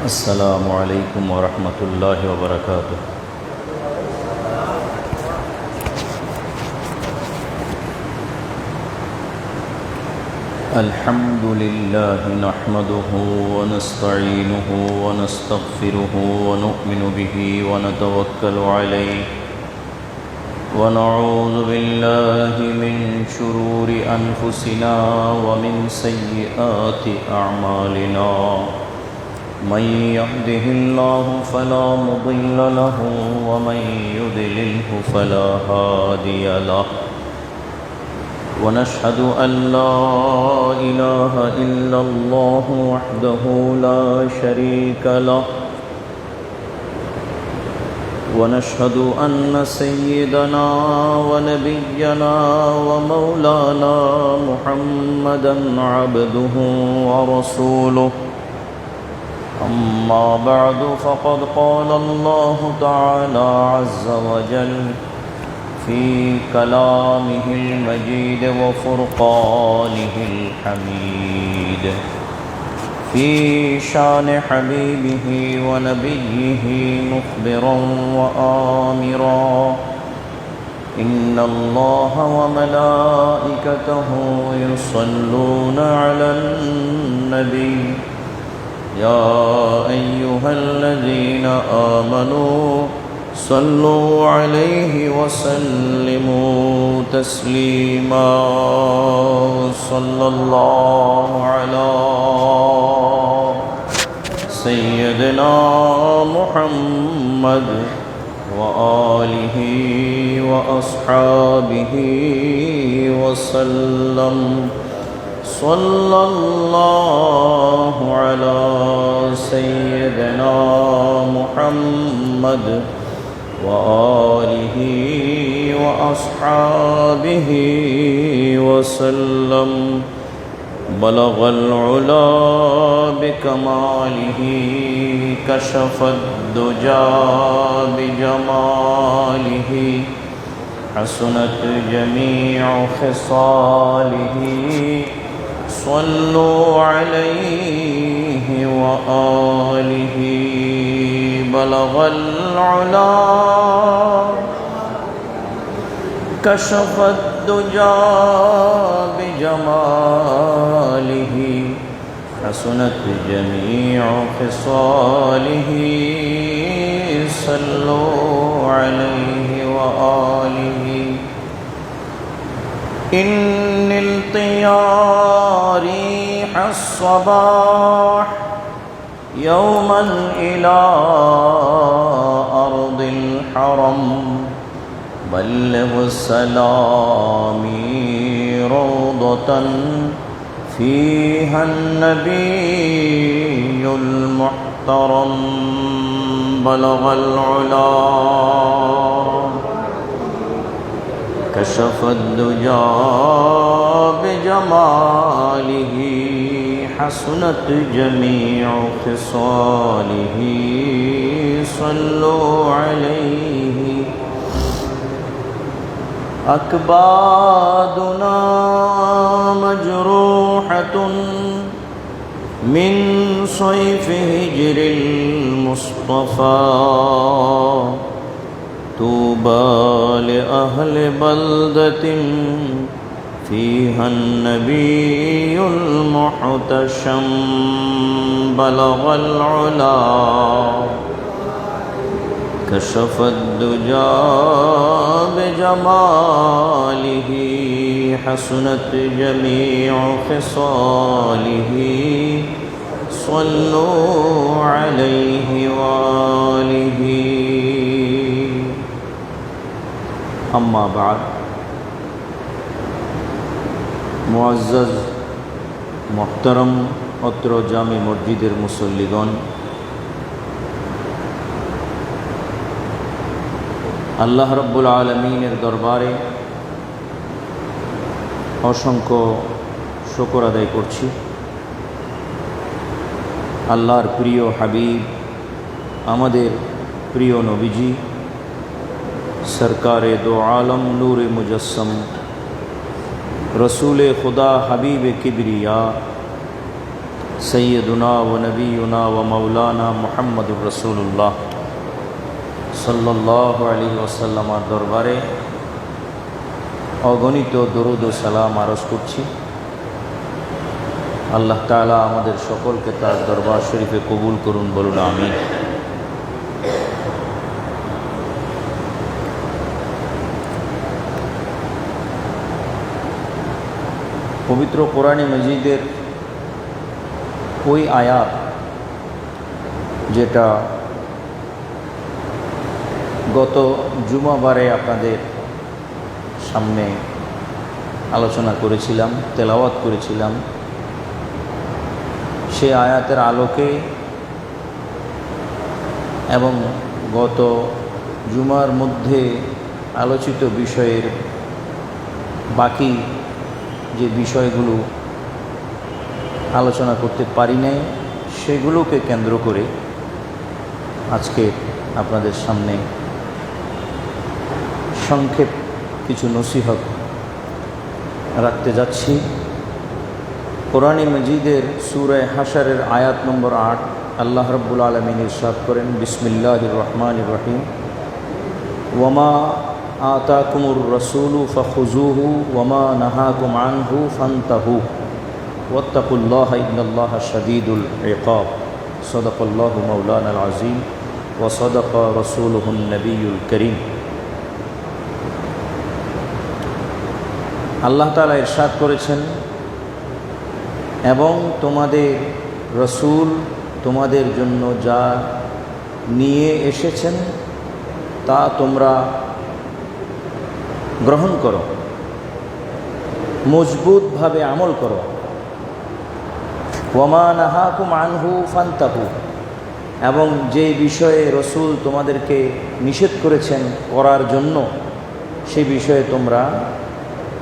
السلام عليكم ورحمة الله وبركاته. الحمد لله نحمده ونستعينه ونستغفره ونؤمن به ونتوكل عليه ونعوذ بالله من شرور أنفسنا ومن سيئات أعمالنا. من يهده الله فلا مضل له ومن يضلله فلا هادي له. ونشهد أن لا إله إلا الله وحده لا شريك له. ونشهد أن سيدنا ونبينا ومولانا محمدا عبده ورسوله. أما بعد فقد قال الله تعالى عز وجل في كلامه المجيد وفرقانه الحميد في شان حبيبه ونبيه مخبرا وآمرا: إن الله وملائكته يصلون على النبي يا أيها الذين آمنوا صلوا عليه وسلموا تسليما. صلى الله على سيدنا محمد وآله وأصحابه وسلم. صلى الله على سيدنا محمد وآله وأصحابه وسلم. بلغ العلا بكماله كشف الدجى بجماله حسنت جميع خصاله. صلوا عليه وآله. بلغ العلا كشف الدجى بجماله حسنت جميع خصاله. صلوا عليه وآله. إن الطيار ريح الصباح يوما إلى أرض الحرم. بلغ سلامي روضة فيها النبي المحترم. بلغ العلا كشف الدجى بجماله حسنت جميع خصاله. صلوا عليه. أكبادنا مجروحة من صيف هجر المصطفى. طوبى لأهل بلدة فيها النبي المحتشم. بلغ العلا كشف الدجى بجماله حسنت جميع خصاله. صلوا عليه وآله. أما بعد. মুআজ্জাজ মুহতারাম অত্র জামে মসজিদের মুসল্লিগণ, আল্লাহ রাব্বুল আলামিনের দরবারে অসংখ্য শুকর আদায় করছি। আল্লাহর প্রিয় হাবিব, আমাদের প্রিয় নবীজি সরকারে দো আলম নূরে মুজস্সম रसूल खुदा हबीब किबरिया सय्यदुना व नबीयुना व मौलाना मुहम्मदुर रसूलुल्लाह सल्लल्लाहु अलैहि वसल्लम दरबारे অগণিত দরুদ ও সালাম আরজ করছি। আল্লাহ তাআলা আমাদের সকলকে তার দরবার শরীফে কবুল করুন, বলুন আমিন। পবিত্র কোরআনে মজিদের ওই আয়াত যেটা গত জুমাবারে আপনাদের সামনে আলোচনা করেছিলাম, তেলাওয়াত করেছিলাম, সে আয়াতের আলোকে এবং গত জুমার মধ্যে আলোচিত বিষয়ের বাকি যে বিষয়গুলো আলোচনা করতে পারি নাই সেগুলোকে কেন্দ্র করে আজকে আপনাদের সামনে সংক্ষেপ কিছু নসিহত রাখতে যাচ্ছি। কোরআনে মজিদের সূরা হাশরের আয়াত নম্বর 8 আল্লাহ রাব্বুল আলামিন ইরশাদ করেন, বিসমিল্লাহির রহমানির রহিম, ওয়ামা আতাকুমুর রাসূলু ফাখুযুহু ওয়ামা নাহাকুম আনহু ফান্তাহু ওয়াত্তাকুল্লাহা ইন্নাল্লাহা শাদীদুল ইকাব। সাদাকাল্লাহু মাওলানাল আযীম ওয়া সাদাকা রাসূলুহুন নবিয়্যুল কারীম। আল্লাহ তাআলা ইরশাদ করেছেন, এবং তোমাদের রসূল তোমাদের জন্য যা নিয়ে এসেছেন তা তোমরা গ্রহণ করো, মজবুতভাবে আমল করো। ওয়ামা নাহাকুম আনহু ফান্তাহু, এবং যে বিষয়ে রসূল তোমাদেরকে নিষেধ করেছেন করার জন্য সেই বিষয়ে তোমরা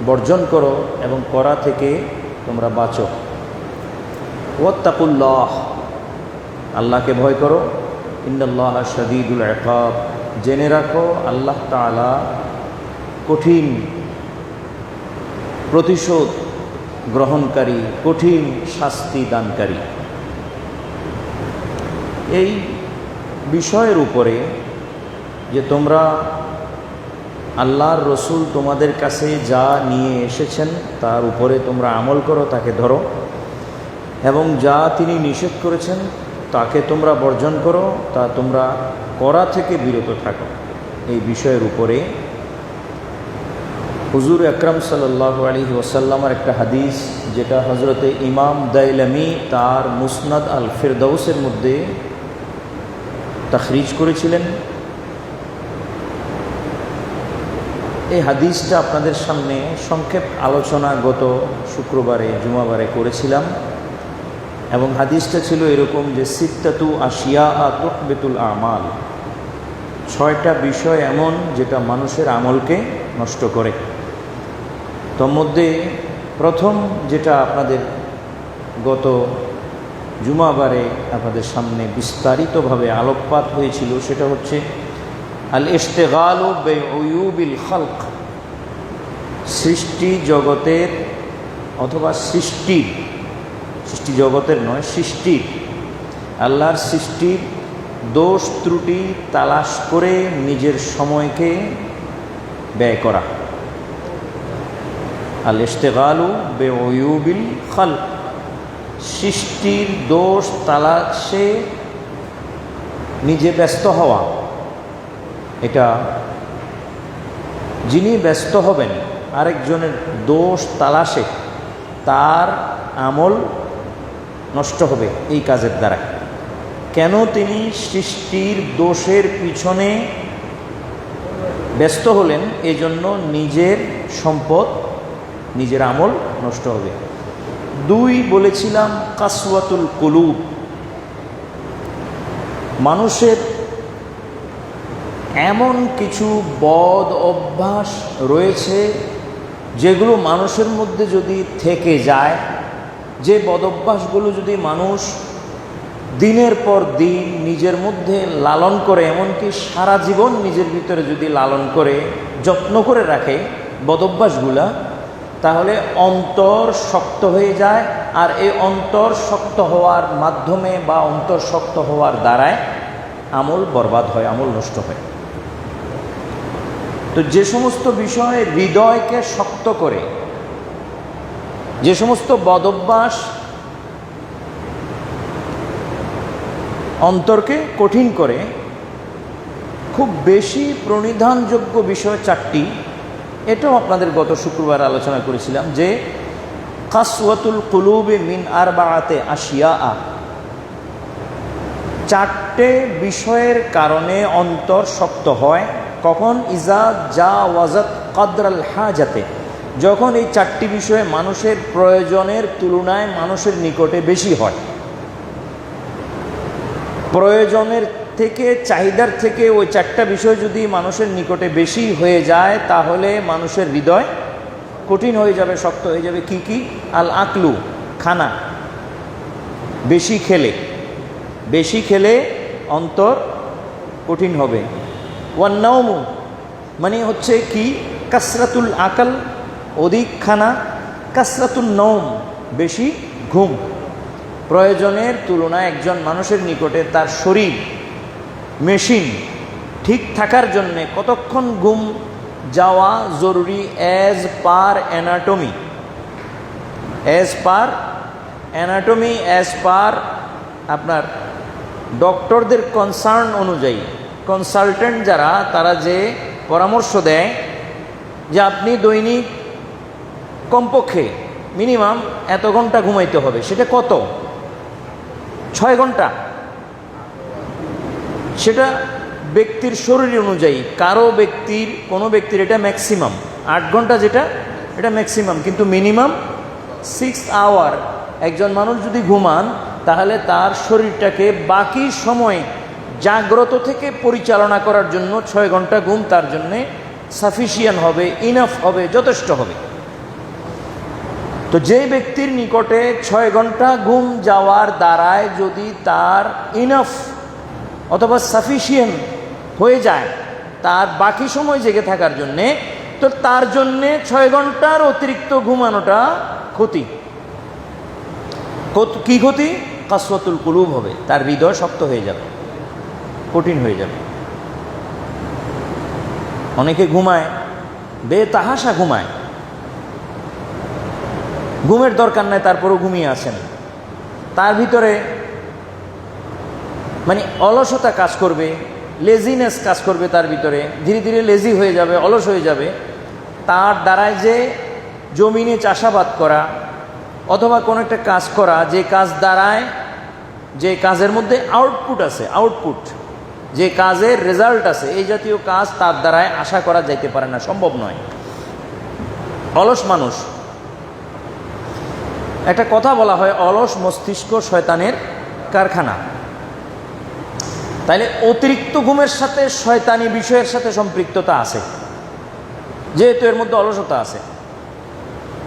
বর্জন করো এবং করা থেকে তোমরা বাঁচো। ওয়াত্তাকুল্লাহ, আল্লাহকে ভয় করো। ইন্নাল্লাহা শাদীদুল ইকাব, জেনে রাখো আল্লাহ তাআলা কঠিন প্রতিশোধ গ্রহণকারী, কঠিন শাস্তি দানকারী। এই বিষয়ের উপরে যে তোমরা আল্লাহর রসূল তোমাদের কাছে যা নিয়ে এসেছেন তার উপরে তোমরা আমল করো, তাকে ধরো, এবং যা তিনি নিষেধ করেছেন তাকে তোমরা বর্জন করো, তা তোমরা করা থেকে বিরত থাকো। এই বিষয়ের উপরে হুজুর আকরাম সাল্লাল্লাহু আলাইহি ওয়াসাল্লামের একটা হাদিস, যেটা হজরতে ইমাম দাইলামি তার মুসনাদ আল ফিরদাউসের মধ্যে তাখরিজ করেছিলেন। এই হাদিসটা আপনাদের সামনে সংক্ষেপ আলোচনা গত শুক্রবারে জুমাবারে করেছিলাম, এবং হাদিসটা ছিল এরকম যে সিত্তাতু আশিয়া তুহবিতুল আমাল, 6টা বিষয় এমন যেটা মানুষের আমলকে নষ্ট করে। তোর মধ্যে প্রথম যেটা আপনাদের গত জুমাবারে আপনাদের সামনে বিস্তারিতভাবে আলোকপাত হয়েছিল সেটা হচ্ছে আল ইশতিগালু বিউয়ুবিল খালক, সৃষ্টি জগতের অথবা সৃষ্টি জগতের নয়, সৃষ্টির, আল্লাহর সৃষ্টির দোষ ত্রুটি তালাশ করে নিজের সময়কে ব্যয় করা। আল ইশতিগালু বিউয়ুবিল খালক, সৃষ্টির দোষ তালাশে নিজে ব্যস্ত হওয়া। এটা যিনি ব্যস্ত হবেন আরেকজনের দোষ তালাশে, তার আমল নষ্ট হবে এই কাজের দ্বারা। কেন তিনি সৃষ্টির দোষের পিছনে ব্যস্ত হলেন? এই জন্য নিজের সম্পদ, নিজের আমল নষ্ট হবে। 2 বলেছিলাম কাসওয়াতুল কুলুব, মানুষের এমন কিছু বদ অভ্যাস রয়েছে যেগুলো মানুষের মধ্যে যদি থেকে যায়, যে বদ অভ্যাসগুলো যদি মানুষ দিনের পর দিন নিজের মধ্যে লালন করে, এমনকি সারা জীবন নিজের ভিতরে যদি লালন করে যত্ন করে রাখে বদ অভ্যাসগুলা, তাহলে অন্তর শক্ত হয়ে যায় আর এই অন্তর শক্ত হওয়ার মাধ্যমে বা অন্তর শক্ত হওয়ার দ্বারায় আমল বরবাদ হয়, আমল নষ্ট হয়। তো যে সমস্ত বিষয়ে হৃদয়কে শক্ত করে, যে সমস্ত বদভ্যাস অন্তরকে কঠিন করে, খুব বেশি প্রণিধানযোগ্য বিষয় চারটি, এটাও আপনাদের গত শুক্রবার আলোচনা করেছিলাম যে কাসওয়াতুল কুলুবে মিন আরবাআতে আশিয়া, চারটে বিষয়ের কারণে অন্তর শক্ত হয়। কখন? ইজা যা ওয়াজাত কদরাল হাজাতে, যখন এই চারটি বিষয়ে মানুষের প্রয়োজনের তুলনায় মানুষের নিকটে বেশি হয়। প্রয়োজনের থেকে, চাহিদার থেকে ওই চারটা বিষয় যদি মানুষের নিকটে বেশি হয়ে যায় তাহলে মানুষের হৃদয় কঠিন হয়ে যাবে, শক্ত হয়ে যাবে। কি কি? আল আকলু, খানা, বেশি খেলে অন্তর কঠিন হবে। ওয়ান নাওমু, মানে হচ্ছে কি? কাসরাতুল আকল, অধিক খানা, কাসরাতুল নওম, বেশি ঘুম। প্রয়োজনের তুলনায় একজন মানুষের নিকটে তার শরীর মেশিন ঠিক থাকার জন্যে কতক্ষণ ঘুম যাওয়া জরুরি as per anatomy, as per আপনার ডক্টরদের কনসার্ন অনুযায়ী, কনসালটেন্ট যারা, তারা যে পরামর্শ দেয় যে আপনি দৈনিক কমপক্ষে মিনিমাম এত ঘন্টা ঘুমাইতে হবে, সেটা কত? 6 ঘন্টা। সেটা ব্যক্তির শরীর অনুযায়ী, কোনো ব্যক্তির এটা ম্যাক্সিমাম 8 ঘন্টা, যেটা এটা ম্যাক্সিমাম, কিন্তু মিনিমাম 6 আওয়ার একজন মানুষ যদি ঘুমান তাহলে তার শরীরটাকে বাকি সময় জাগ্রত থেকে পরিচালনা করার জন্য 6 ঘন্টা ঘুম তার জন্যে সাফিসিয়েন্ট হবে, ইনাফ হবে, যথেষ্ট হবে। তো যে ব্যক্তির নিকটে 6 ঘন্টা ঘুম যাওয়ার দ্বারায় যদি তার ইনাফ অথবা সাফিসিয়েন্ট হয়ে যায় তার বাকি সময় জেগে থাকার জন্যে, তো তার জন্যে 6 ঘন্টার অতিরিক্ত ঘুমানোটা ক্ষতি। কি ক্ষতি? কাসওয়াতুল কুলুব হবে, তার হৃদয় শক্ত হয়ে যাবে, কঠিন হয়ে যাবে। অনেকে ঘুমায়, বেতাহাসা ঘুমায়, ঘুমের দরকার নাই, তারপরও ঘুমিয়ে আছেন। তার ভিতরে মানে অলসতা কাজ করবে, লেজিনেস কাজ করবে তার ভিতরে, ধীরে ধীরে লেজি হয়ে যাবে, অলস হয়ে যাবে। তার দ্বারায় যে জমিনে চাষাবাদ করা অথবা কোনো একটা কাজ করা, যে কাজ দ্বারায়, যে কাজের মধ্যে আউটপুট আছে, যে কাজের রেজাল্ট আছে, এই জাতীয় কাজ তার দ্বারায় আশা করা যাইতে পারে না, সম্ভব নয়। অলস মানুষ। একটা কথা বলা হয়, অলস মস্তিষ্ক শয়তানের কারখানা। তাইলে অতিরিক্ত ঘুমের সাথে শয়তানি বিষয়ের সাথে সম্পৃক্ততা আছে, যেহেতু এর মধ্যে অলসতা আছে।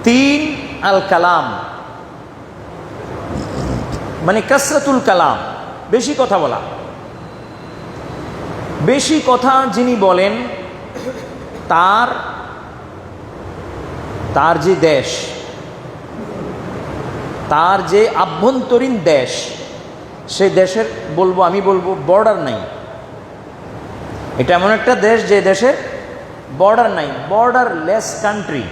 3 আল কালাম, মানে কাসরাতুল কালাম, বেশি কথা বলা। বেশি কথা যিনি বলেন তার যে দেশ, তার যে আভ্যন্তরীণ দেশ, সেই দেশের আমি বলবো বর্ডার নাই। এটা এমন একটা দেশ যে দেশের বর্ডার নাই, বর্ডারলেস কান্ট্রি।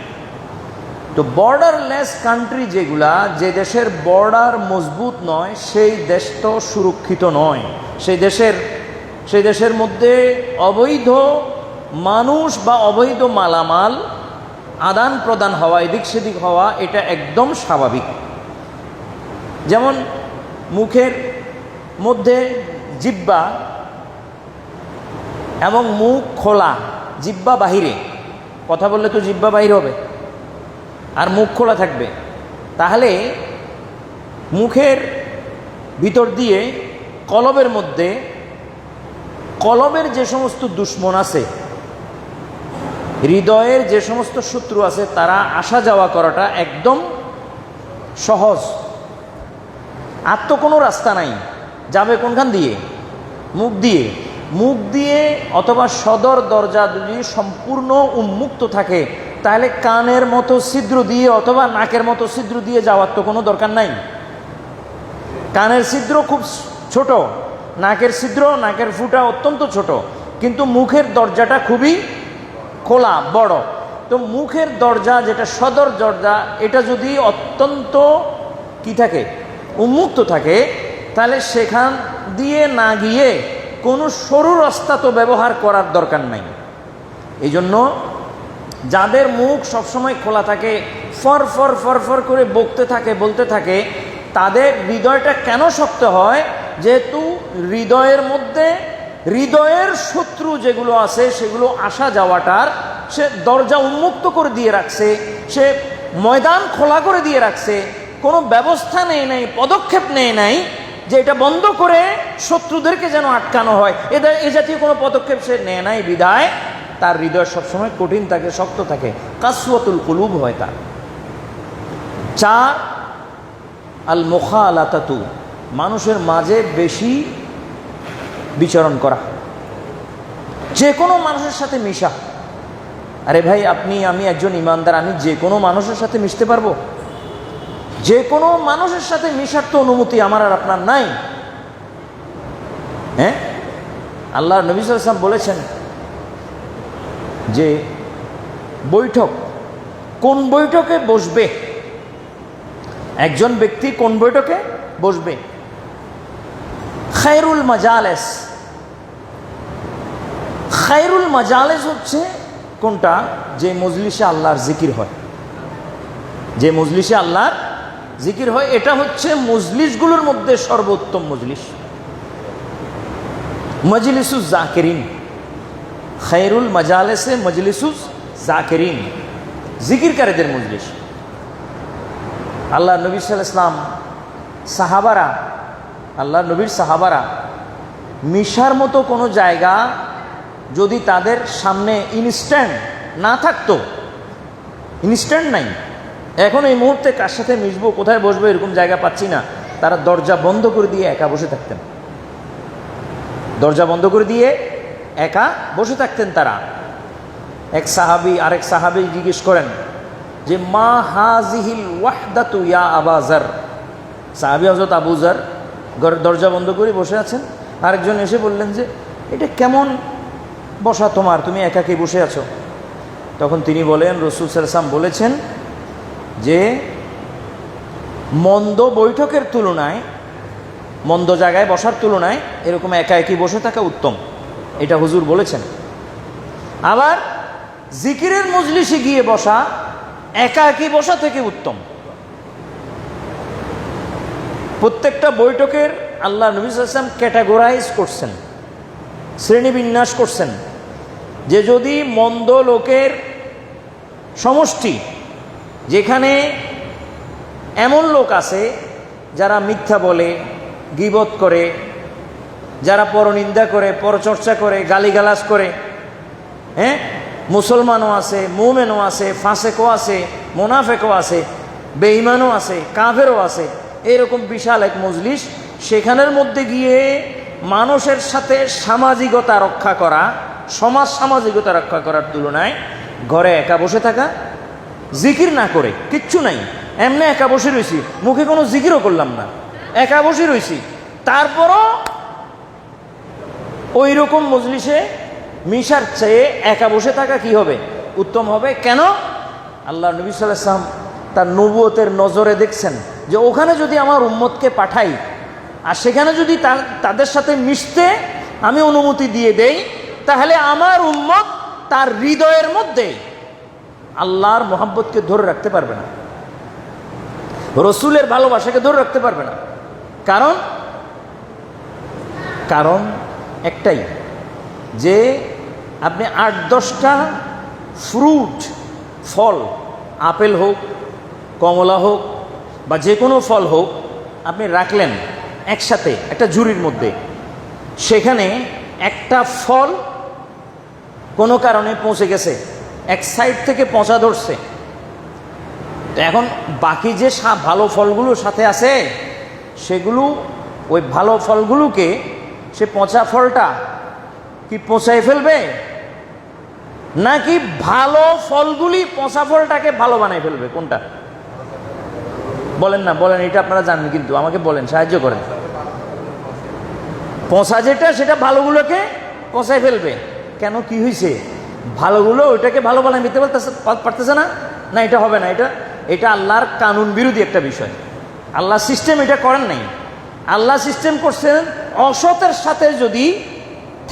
তো বর্ডারলেস কান্ট্রি যেগুলা, যে দেশের বর্ডার মজবুত নয়, সেই দেশ তো সুরক্ষিত নয়। সেই দেশের মধ্যে অবৈধ মানুষ বা অবৈধ মালামাল আদান প্রদান হওয়া, এদিক সেদিক হওয়া, এটা একদম স্বাভাবিক। যেমন মুখের মধ্যে জিহ্বা এবং মুখ খোলা, জিহ্বা বাহিরে, কথা বললে তো জিহ্বা বাহির হবে আর মুখ খোলা থাকবে, তাহলে মুখের ভিতর দিয়ে কলবের মধ্যে, কলবের যে সমস্ত দুশ্মন আছে, হৃদয়ের যে সমস্ত শত্রু আছে, তারা আসা যাওয়া করাটা একদম সহজ। আর তো কোনো রাস্তা নাই, যাবে কোনখান দিয়ে? মুখ দিয়ে অথবা সদর দরজা যদি সম্পূর্ণ উন্মুক্ত থাকে তাহলে কানের মতো ছিদ্র দিয়ে অথবা নাকের মতো ছিদ্র দিয়ে যাওয়ার তো কোনো দরকার নাই। কানের ছিদ্র খুব ছোট, নাকের ছিদ্র, নাকের ফুটা অত্যন্ত ছোট, কিন্তু মুখের দরজাটা খুবই খোলা বড়। তো মুখের দরজা যেটা সদর দরজা, এটা যদি অত্যন্ত কি থাকে, উন্মুক্ত থাকে, তাহলে সেখান দিয়ে না গিয়ে কোনো সরু রাস্তা তো ব্যবহার করার দরকার নাই। এই জন্য যাদের মুখ সবসময় খোলা থাকে, ফর ফর ফর ফর করে বকতে থাকে, বলতে থাকে, তাদের হৃদয়টা কেন শক্ত হয়? যেহেতু হৃদয়ের মধ্যে হৃদয়ের শত্রু যেগুলো আছে সেগুলো আসা যাওয়াটার সে দরজা উন্মুক্ত করে দিয়ে রাখছে, সে ময়দান খোলা করে দিয়ে রাখছে, কোনো ব্যবস্থা নেই নাই, পদক্ষেপ নেয় নাই যে এটা বন্ধ করে শত্রুদেরকে যেন আটকানো হয়, এ জাতীয় কোনো পদক্ষেপ সে নেয় নাই। বিদায় তার হৃদয় সবসময় কঠিন থাকে, শক্ত থাকে, কাসওয়াতুল কুলুব হয় তার। 4 আল মুখালাতাতু, মানুষের মাঝে বেশি বিচরণ করা, যে কোনো মানুষের সাথে মিশা। আরে ভাই, আপনি আমি একজন ইমানদার, আমি যে কোনো মানুষের সাথে মিশতে পারবো? যে কোনো মানুষের সাথে মিশার তো অনুমতি আমার আর আপনার নাই। হ্যাঁ, আল্লাহ নবী সাল্লাল্লাহু আলাইহি ওয়াসাল্লাম বলেছেন যে বৈঠক, কোন বৈঠকে বসবে, একজন ব্যক্তি কোন বৈঠকে বসবে। খায়রুল মাজালেস, খায়রুল মাজালেস হচ্ছে কোনটা? যে মজলিসে আল্লাহর জিকির হয়, যে মজলিসে আল্লাহর জিকির হয়, এটা হচ্ছে মজলিসগুলোর মধ্যে সর্বোত্তম মজলিস। মজলিসুজ জাকিরিন, খায়রুল মাজালেসে মজলিসুজ জাকিরিন, জিকিরকারীদের মজলিস। আল্লাহ নবী সাল্লাল্লাহু আলাইহি ওয়াসাল্লাম সাহাবারা, আল্লাহ নবীর সাহাবারা মিশার মতো কোনো জায়গা যদি তাদের সামনে ইনস্ট্যান্ট না থাকতো, ইনস্ট্যান্ট নাই, এখন এই মুহূর্তে কার সাথে মিশবো, কোথায় বসবো, এরকম জায়গা পাচ্ছি না, তারা দরজা বন্ধ করে দিয়ে একা বসে থাকতেন, দরজা বন্ধ করে দিয়ে একা বসে থাকতেন তারা। এক সাহাবী আরেক সাহাবী জিজ্ঞেস করেন যে মা হাজিহিল ওয়াহদাতু ইয়া আবা যার, সাহাবী হযরত আবু যার দরজা বন্ধ করে বসে আছেন, আরেকজন এসে বললেন যে এটা কেমন বসা তোমার, তুমি একাকী বসে আছো? তখন তিনি বলেন, রাসূল সাল্লাল্লাহু আলাইহি ওয়াসাল্লাম বলেছেন যে মন্দ বৈঠকের তুলনায়, মন্দ জায়গায় বসার তুলনায় এরকম একা একই বসে থাকা উত্তম, এটা হুজুর বলেছেন। আবার জিকিরের মজলিসে গিয়ে বসা একা একই বসা থেকে উত্তম। প্রত্যেকটা বৈঠকের আল্লাহ নবী সাল্লাল্লাহু আলাইহি ওয়াসাল্লাম ক্যাটাগরাইজ করছেন, শ্রেণীবিন্যাস করছেন, যে যদি মন্দ লোকের সমষ্টি, যেখানে এমন লোক আছে যারা মিথ্যা বলে, গীবত করে, যারা পরনিন্দা করে, পরচর্চা করে, গালিগালাজ করে, হ্যাঁ, মুসলমানও আছে, মুমিনও আছে, ফাসেকও আছে, মুনাফেকও আছে, বেঈমানও আছে, কাফেরও আছে, এরকম বিশাল এক মজলিস, সেখানের মধ্যে গিয়ে মানুষের সাথে সামাজিকতা রক্ষা করা, সমাজ সামাজিকতা রক্ষা করার তুলনায় ঘরে একা বসে থাকা, জিকির না করে, কিচ্ছু নাই, এমনি একা বসে রয়েছি, মুখে কোনো জিকিরও করলাম না, একা বসে রয়েছি, তারপরও ওই রকম মজলিসে মিশার চেয়ে একা বসে থাকা কি হবে? উত্তম হবে। কেন? আল্লাহ নবী সাল্লাল্লাহু আলাইহি ওয়াসাল্লাম তার নবুয়তের নজরে দেখছেন যে ওখানে যদি আমার উম্মতকে পাঠাই আর সেখানে যদি তাদের সাথে মিশতে আমি অনুমতি দিয়ে দেই, তাহলে আমার উম্মত তার হৃদয়ের মধ্যে আল্লাহর মোহাব্বতকে ধরে রাখতে পারবে না, রসুলের ভালোবাসাকে ধরে রাখতে পারবে না। কারণ একটাই, যে আপনি 8-10টা ফ্রুট, ফল, আপেল হোক, কমলা হোক বা যে কোনো ফল হোক, আপনি রাখলেন একসাথে একটা ঝুড়ির মধ্যে, সেখানে একটা ফল কোনো কারণে পচে গেছে, এক সাইড থেকে পচা ধরছে, তো এখন বাকি যে ভালো ফলগুলো সাথে আছে সেগুলো, ওই ভালো ফলগুলোকে সে পচা ফলটা কি পচায় ফেলবে? নাকি ভালো ফলগুলি পচা ফলটাকে ভালো বানাই ফেলবে? কোনটা বলেন না, বলেন, এটা আপনারা জানেন কিন্তু আমাকে বলেন, সাহায্য করেন। পচা যেটা সেটা ভালোগুলোকে পচাই ফেলবে। কেন, কি হয়েছে? ভালোগুলো ওইটাকে ভালো বানাই নিতে পারতেছে না? না, এটা হবে না। এটা আল্লাহর কানুন বিরোধী একটা বিষয়। আল্লাহ সিস্টেম এটা করেন নাই। আল্লাহ সিস্টেম করছেন অসতের সাথে যদি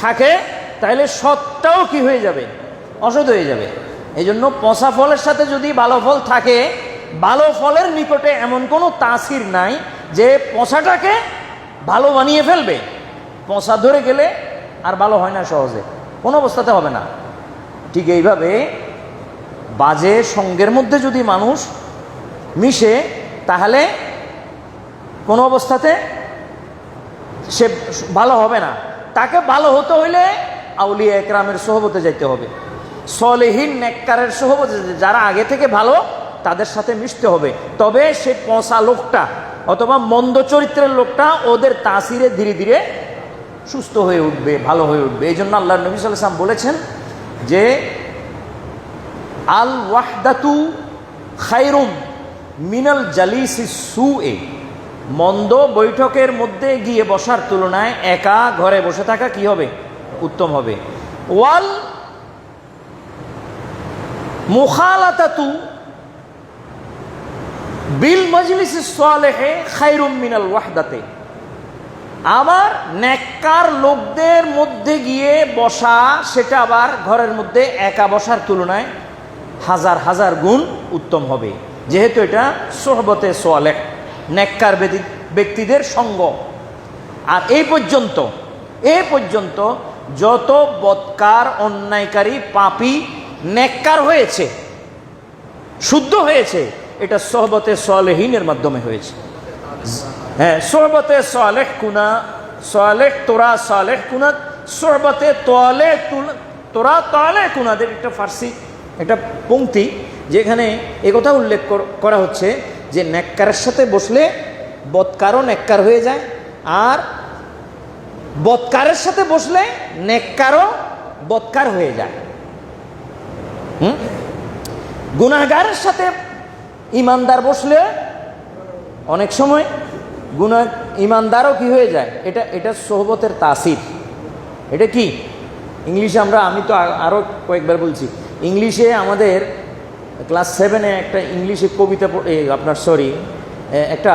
থাকে তাহলে সৎটাও কি হয়ে যাবে? অসৎ হয়ে যাবে। এই জন্য পচা ফলের সাথে যদি ভালো ফল থাকে, ভালো ফলের নিকটে এমন কোনো তাসির নাই যে পচাটাকে ভালো বানিয়ে ফেলবে। পচা ধরে গেলে আর ভালো হয় না সহজে, কোনো অবস্থাতে হবে না। ঠিক এইভাবে বাজে সঙ্গের মধ্যে যদি মানুষ মিশে তাহলে কোনো অবস্থাতে সে ভালো হবে না। তাকে ভালো হতে হইলে আউলিয়া একরামের সোহবতে যাইতে হবে, সলেহীন নেককারের সোহবতে, যারা আগে থেকে ভালো তাদের সাথে মিশতে হবে। তবে সে পচা লোকটা অথবা মন্দ চরিত্রের লোকটা ওদের তাসিরে ধীরে ধীরে সুস্থ হয়ে উঠবে, ভালো হয়ে উঠবে। এই জন্য আল্লাহ নবী সাল্লাল্লাহু আলাইহি ওয়াসাল্লাম বলেছেন যে আল ওয়াহদাতু খায়রুম মিনাল জালিসি সুএ, মন্দ বৈঠকের মধ্যে গিয়ে বসার তুলনায় একা ঘরে বসে থাকা কি হবে? উত্তম হবে। ওয়াল মুখালাতাতু বিল মাজলিসিস সালেহে খায়রুম মিনাল ওয়াহদাতে, আবার নেককার লোকদের মধ্যে গিয়ে বসা সেটা আবার ঘরের মধ্যে একা বসার তুলনায় হাজার হাজার গুণ উত্তম হবে, যেহেতু এটা সোহবতে সালেহ, নেককার ব্যক্তিদের সঙ্গ। আর এই পর্যন্ত যত বদকার, অন্যায়কারী, পাপী নেককার হয়েছে, শুদ্ধ হয়েছে, এটা সোহবতে সালেহীনের মাধ্যমে হয়েছে। হ্যাঁ, সোহবতে সালেহ কুনা, সালেহ তোরা, সালেহ কুনা, সোহবতে তোয়ালে তোরা তালে কুনাদের একটা ফার্সি একটা পংক্তি, যেখানে একথা উল্লেখ করা হচ্ছে যে নেককারের সাথে বসলে বদকারও নেককার হয়ে যায়, আর বদকারের সাথে বসলে নেককারও বদকার হয়ে যায়। গুনাহগারের সাথে ইমানদার বসলে অনেক সময় ইমানদারও কি হয়ে যায়? এটা সোহবতের তাসির। এটা কি ইংলিশে আমি তো আরও কয়েকবার বলছি, ইংলিশে আমাদের ক্লাস 7-এ একটা ইংলিশে কবিতা একটা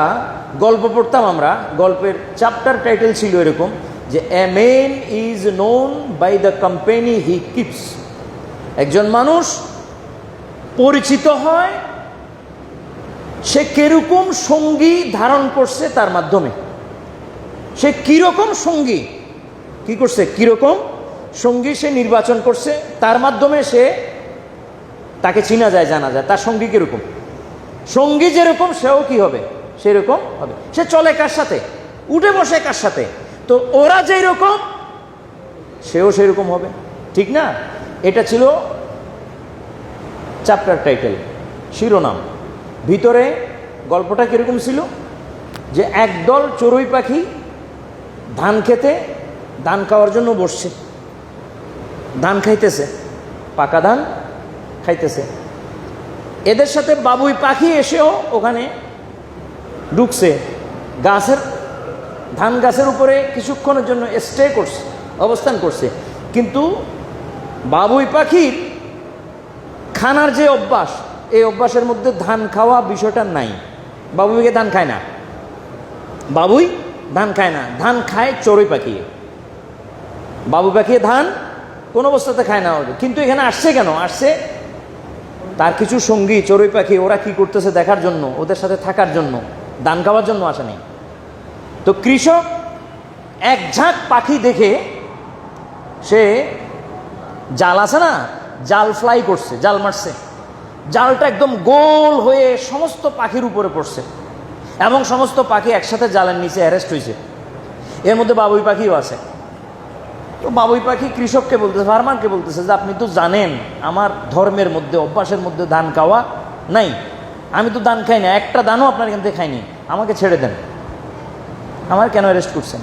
গল্প পড়তাম আমরা। গল্পের চ্যাপ্টার টাইটেল ছিল এরকম যে a man is known by the company he keeps. একজন মানুষ পরিচিত হয় সে কিরকম সঙ্গী ধারণ করছে তার মাধ্যমে। সে কিরকম সঙ্গী কি করছে, কিরকম সঙ্গী সে নির্বাচন করছে, তার মাধ্যমে তাকে চিনা যায়, জানা যায় তার সঙ্গী কিরকম। সঙ্গী যেরকম সেও কি হবে, সেরকম হবে। সে চলে কার সাথে, উঠে বসে কার সাথে, তো ওরা যেই রকম সেও সেরকম হবে, ঠিক না? এটা ছিল চ্যাপ্টার টাইটেল, শিরোনাম। ভিতরে গল্পটা কিরকম ছিল যে একদল চড়ুই পাখি ধান খেতে, ধান খাওয়ার জন্য বসছে, ধান খাইতেছে, পাকা ধান খাইতেছে। এদের সাথে বাবুই পাখি এসেও ওখানে ঢুকছে, ধান গাছের উপরে কিছুক্ষণের জন্য স্টে করছে, অবস্থান করছে। কিন্তু বাবুই পাখির খানার যে অভ্যাস, এই অভ্যাসের মধ্যে ধান খাওয়া বিষয়টা নাই। বাবুইকে ধান খায় না, বাবুই ধান খায় না, ধান খায় চড়ুই পাখি। বাবুই পাখি ধান কোন অবস্থাতে খায় না। কিন্তু এখানে আসছে কেন? আসছে তার কিছু সঙ্গী চড়ুই পাখি, ওরা কি করতেছে দেখার জন্য, ওদের সাথে থাকার জন্য, ধান খাওয়ার জন্য আসে নাই। তো কৃষক এক ঝাঁক পাখি দেখে সে জাল আছে না, জাল ফ্লাই করছে, জাল মারছে। জালটা একদম গোল হয়ে সমস্ত পাখির উপরে পড়ছে এবং সমস্ত পাখি একসাথে জালের নিচে অ্যারেস্ট হয়েছে। এর মধ্যে বাবুই পাখিও আছে। তো বাবুই পাখি কৃষককে বলতেছে, ফার্মারকে বলতেছে যে আপনি তো জানেন আমার ধর্মের মধ্যে, অভ্যাসের মধ্যে ধান খাওয়া নাই, আমি তো ধান খাই না, একটা দানও আপনার এখান থেকে খাইনি, আমাকে ছেড়ে দেন, আমার কেন অ্যারেস্ট করছেন?